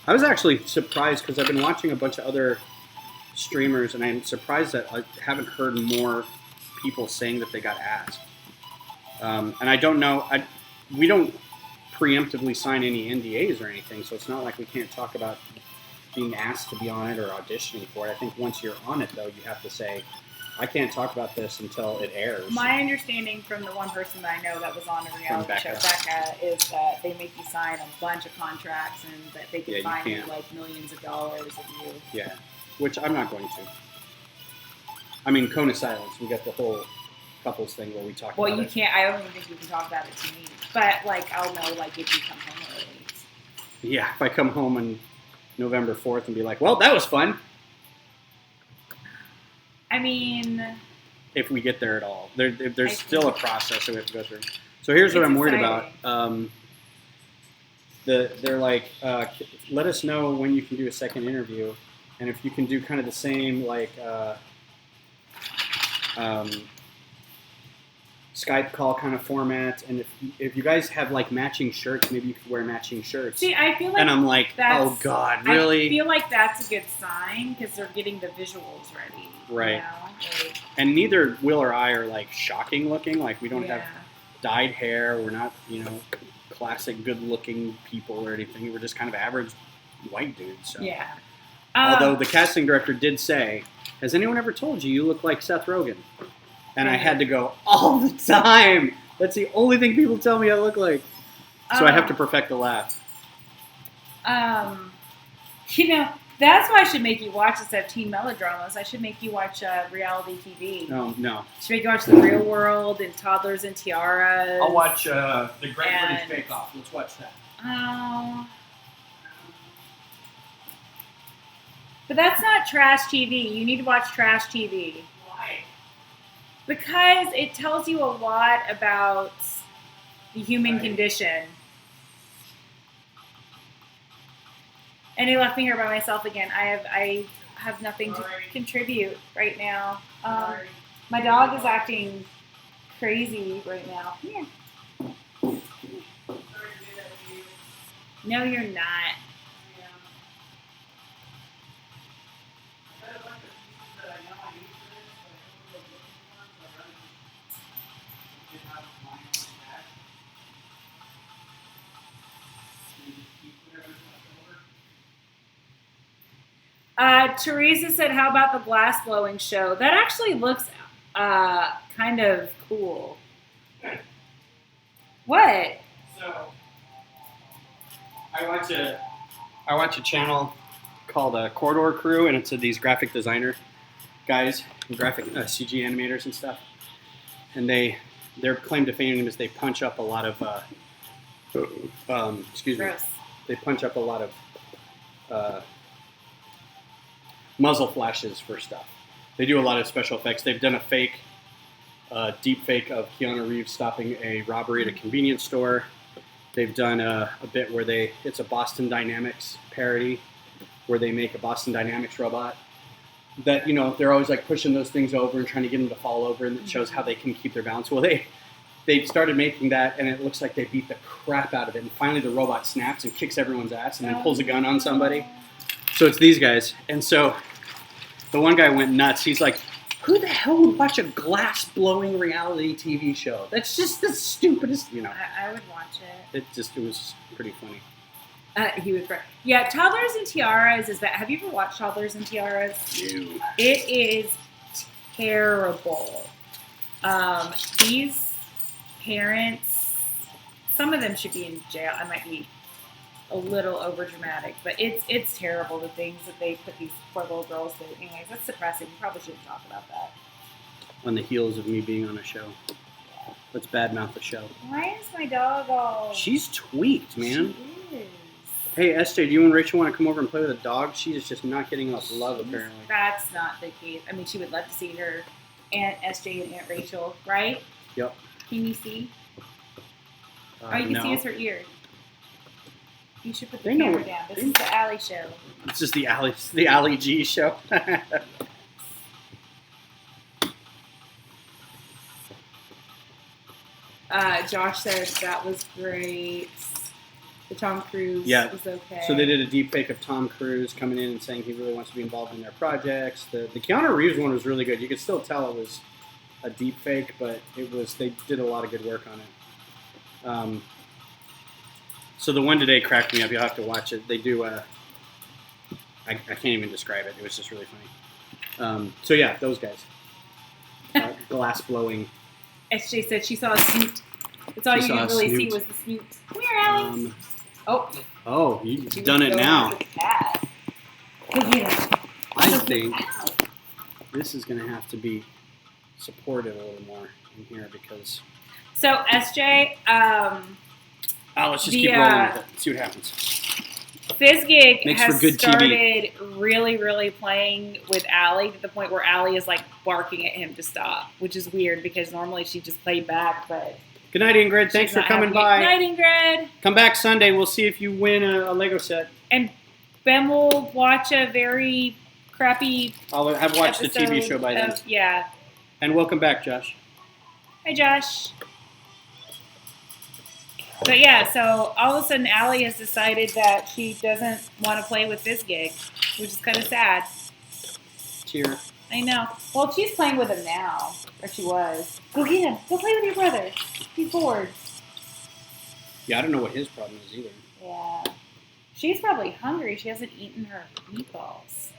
I was actually surprised because I've been watching a bunch of other streamers, and I'm surprised that I haven't heard more people saying that they got asked. And I don't know. We don't preemptively sign any NDAs or anything, so it's not like we can't talk about being asked to be on it or auditioning for it. I think once you're on it, though, you have to say, I can't talk about this until it airs. My understanding from the one person that I know that was on a reality show, Becca, is that they make you sign a bunch of contracts and that they can fine you like millions of dollars if you... Yeah, which I'm not going to. I mean, Cone of Silence, we got the whole couples thing where we talk about it. Well, you can't, I don't even think you can talk about it to me. But, like, I'll know, like, if you come home early. Yeah, if I come home on November 4th and be like, well, that was fun. I mean... If we get there at all. There's still a process that we have to go through. So here's what I'm worried about. they're like, let us know when you can do a second interview, and if you can do kind of the same like Skype call kind of format, and if you guys have like matching shirts, maybe you could wear matching shirts. See, I feel like and I'm like, oh God, really? I feel like that's a good sign because they're getting the visuals ready. Right. You know? Like, and neither Will or I are like shocking looking. Like we don't yeah. have dyed hair. We're not, classic good looking people or anything. We're just kind of average white dudes. So. Yeah. Although the casting director did say, has anyone ever told you look like Seth Rogen? And I had to go all the time. That's the only thing people tell me I look like. So I have to perfect the laugh. That's why I should make you watch instead of teen melodramas. I should make you watch reality TV. Oh, no. I should make you watch The Real World and Toddlers and Tiaras. I'll watch The Great British Bake Off. Let's watch that. Oh. But that's not trash TV. You need to watch trash TV. Why? Because it tells you a lot about the human condition. And he left me here by myself again. I have nothing to contribute right now. My dog is acting crazy right now. Yeah. No, you're not. Teresa said, how about the glass blowing show? That actually looks kind of cool. What? So, I watch a channel called Corridor Crew, and it's these graphic designer guys, graphic CG animators and stuff. And their claim to fame is they punch up a lot of, Gross. They punch up a lot of muzzle flashes for stuff. They do a lot of special effects. They've done a deep fake of Keanu Reeves stopping a robbery at a convenience store. They've done a bit where it's a Boston Dynamics parody, where they make a Boston Dynamics robot that, they're always like pushing those things over and trying to get them to fall over, and it shows how they can keep their balance. Well, they started making that, and it looks like they beat the crap out of it, and finally the robot snaps and kicks everyone's ass and then pulls a gun on somebody. So it's these guys. And so the one guy went nuts. He's like, who the hell would watch a glass-blowing reality TV show? That's just the stupidest, I would watch it. It was pretty funny. He was right. Yeah, Toddlers and Tiaras is that. Have you ever watched Toddlers and Tiaras? No. It is terrible. These parents, some of them should be in jail. I might be a little over dramatic, but it's terrible, the things that they put these poor little girls through. Anyways, that's depressing. We probably shouldn't talk about that. On the heels of me being on a show. Let's badmouth the show. Why is my dog all... She's tweaked, man. She is. Hey, SJ, do you and Rachel want to come over and play with a dog? She is just not getting enough love, apparently. That's not the case. I mean, she would love to see her Aunt SJ and Aunt Rachel, right? Yep. Can you see? All you can no. see is her ear. You should put the camera down. This is the Alley show. It's just the Alley G show. Josh said that was great. The Tom Cruise was okay. So they did a deep fake of Tom Cruise coming in and saying he really wants to be involved in their projects. The Keanu Reeves one was really good. You could still tell it was a deep fake, but they did a lot of good work on it. So the one today cracked me up. You'll have to watch it. They do I can't even describe it. It was just really funny. So yeah, those guys. Glass blowing. SJ said she saw a snoot. That's all you can really see was the snoot. Come here, Allie. Oh, you've done it now. I think this is going to have to be supported a little more in here because... So, SJ... let's just keep rolling with it. See what happens. Fizzgig has started TV. Really, really playing with Allie to the point where Allie is like barking at him to stop, which is weird because normally she just played back, but Good night, Ingrid. Thanks She's for not coming happy. by. Good night, Ingrid. Come back Sunday. We'll see if you win a Lego set. And Ben will watch a very crappy I'll have watched the TV episode show by then. Yeah. And welcome back, Josh. Hi, Josh. But yeah, so all of a sudden Allie has decided that she doesn't want to play with this gig, which is kind of sad. Cheer. I know. Well, she's playing with him now, or she was. Go get him. Go play with your brother. He's bored. Yeah, I don't know what his problem is either. Yeah. She's probably hungry. She hasn't eaten her meatballs.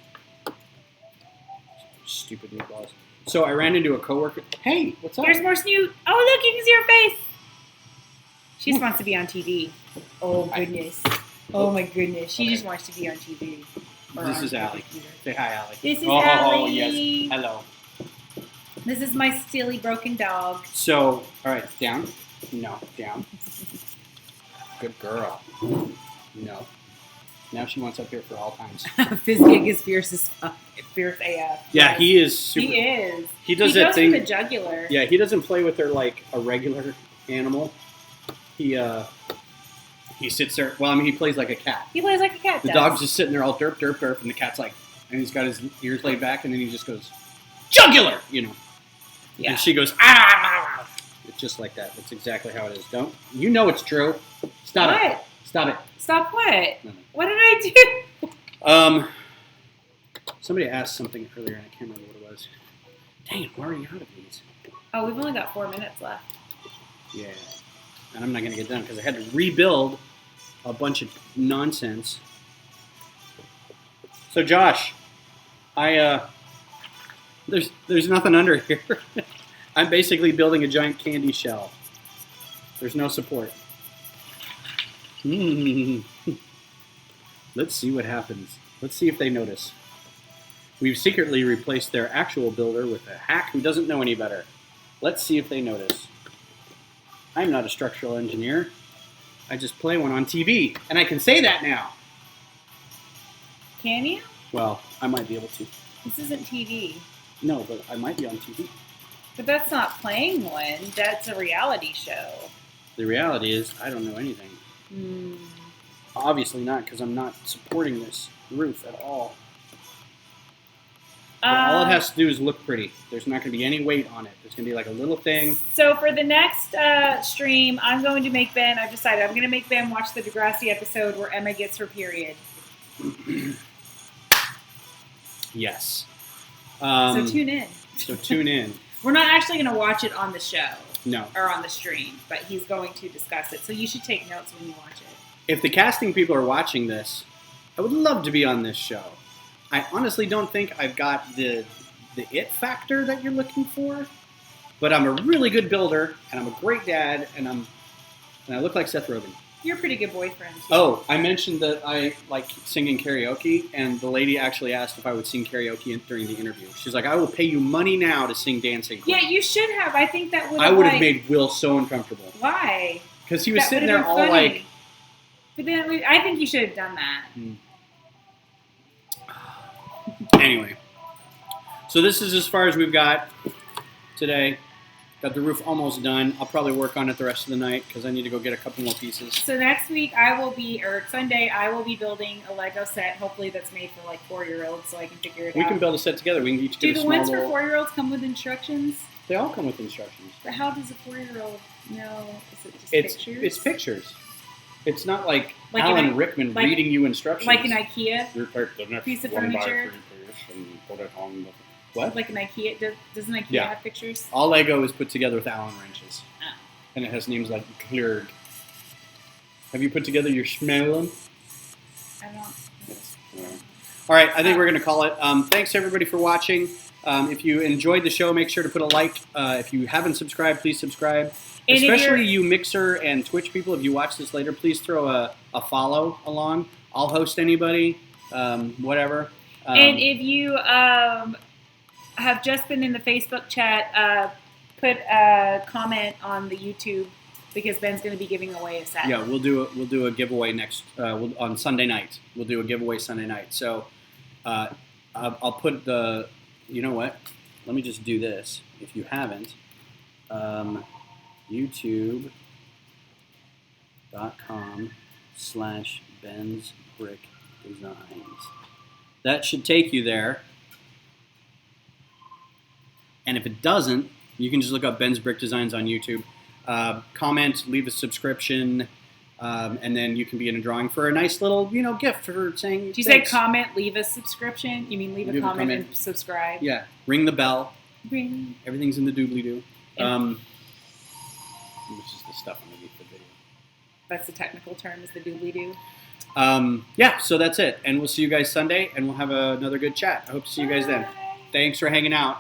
Stupid meatballs. So I ran into a coworker. Hey, what's up? Here's more Snoot. Oh, look, you can see her face. She just wants to be on TV. Oh, goodness. Oh, my goodness. She just wants to be on TV. This is Allie. Say hi, Allie. This is Allie. Allie. Yes. Hello. This is my silly broken dog. So, all right, down. No, down. Good girl. No. Now she wants up here for all times. Fizz gig is fierce as fuck. Fierce AF. Yeah, he is super. He is. He does he that goes thing. for the jugular. Yeah, he doesn't play with her like a regular animal. He sits there. Well, I mean, he plays like a cat. He plays like a cat The does. dog's just sitting there all derp, derp, derp, and the cat's like, and he's got his ears laid back, and then he just goes, jugular, you know. Yeah. And she goes, ah. It's just like that. That's exactly how it is. Don't you know it's true? Stop What? it. Stop it. Stop what? No. What did I do? Somebody asked something earlier, and I can't remember what it was. Dang, we're already out of these. Oh, we've only got 4 minutes left. Yeah. And I'm not going to get done because I had to rebuild a bunch of nonsense. So, Josh, there's nothing under here. I'm basically building a giant candy shell. There's no support. Let's see what happens. Let's see if they notice. We've secretly replaced their actual builder with a hack who doesn't know any better. Let's see if they notice. I'm not a structural engineer. I just play one on TV, and I can say that now. Can you? Well, I might be able to. This isn't TV. No, but I might be on TV. But that's not playing one. That's a reality show. The reality is, I don't know anything. Hmm. Obviously not, because I'm not supporting this roof at all. But all it has to do is look pretty. There's not going to be any weight on it. There's going to be like a little thing. So for the next stream, I'm going to make Ben, I've decided, I'm going to make Ben watch the Degrassi episode where Emma gets her period. Yes. So tune in. So tune in. We're not actually going to watch it on the show. No. Or on the stream, but he's going to discuss it. So you should take notes when you watch it. If the casting people are watching this, I would love to be on this show. I honestly don't think I've got the it factor that you're looking for, but I'm a really good builder, and I'm a great dad, and I look like Seth Rogen. You're a pretty good boyfriend. Oh, I mentioned that I like singing karaoke, and the lady actually asked if I would sing karaoke during the interview. She's like, "I will pay you money now to sing Dancing Queen." Yeah, you should have. I think that would. I would have made Will so uncomfortable. Why? Because he was That sitting would've there all been funny. like. But then I think you should have done that. Anyway, so this is as far as we've got today. Got the roof almost done. I'll probably work on it the rest of the night because I need to go get a couple more pieces. So next week or Sunday, I will be building a Lego set. Hopefully that's made for like 4-year-olds, so I can figure it out. We can build a set together. We can each get a Do the small ones for little... 4-year-olds come with instructions? They all come with instructions. But how does a 4-year-old know? Is it just It's pictures? It's pictures. It's not like Like Alan Rickman like- reading you instructions. Like an IKEA? You take the next piece of 1 by furniture? 3 piece and put it on the... What? Like an IKEA? Doesn't IKEA Yeah. have pictures? All Lego is put together with Allen wrenches. Oh. And it has names like Klurg. Have you put together your Schmelin? I don't. All right, I think we're going to call it. Thanks, everybody, for watching. If you enjoyed the show, make sure to put a like. If you haven't subscribed, please subscribe. And if Especially you Mixer and Twitch people, if you watch this later, please throw a follow along. I'll host anybody, whatever. And if you have just been in the Facebook chat, put a comment on the YouTube because Ben's going to be giving away a set. Yeah, we'll do a giveaway next on Sunday night. We'll do a giveaway Sunday night. So I'll put the. You know what? Let me just do this. If you haven't, youtube.com/Ben's Brick Designs. That should take you there. And if it doesn't, you can just look up Ben's Brick Designs on YouTube. Comment, leave a subscription, and then you can be in a drawing for a nice little, gift for saying. Did you thanks. say comment, leave a subscription? You mean leave a comment and subscribe? Yeah. Ring the bell. Ring. Everything's in the doobly-doo. Which is the stuff underneath the video. That's the technical term, is the doobly-doo. Yeah, so that's it. And we'll see you guys Sunday, and we'll have another good chat. I hope to see you guys then. Thanks for hanging out.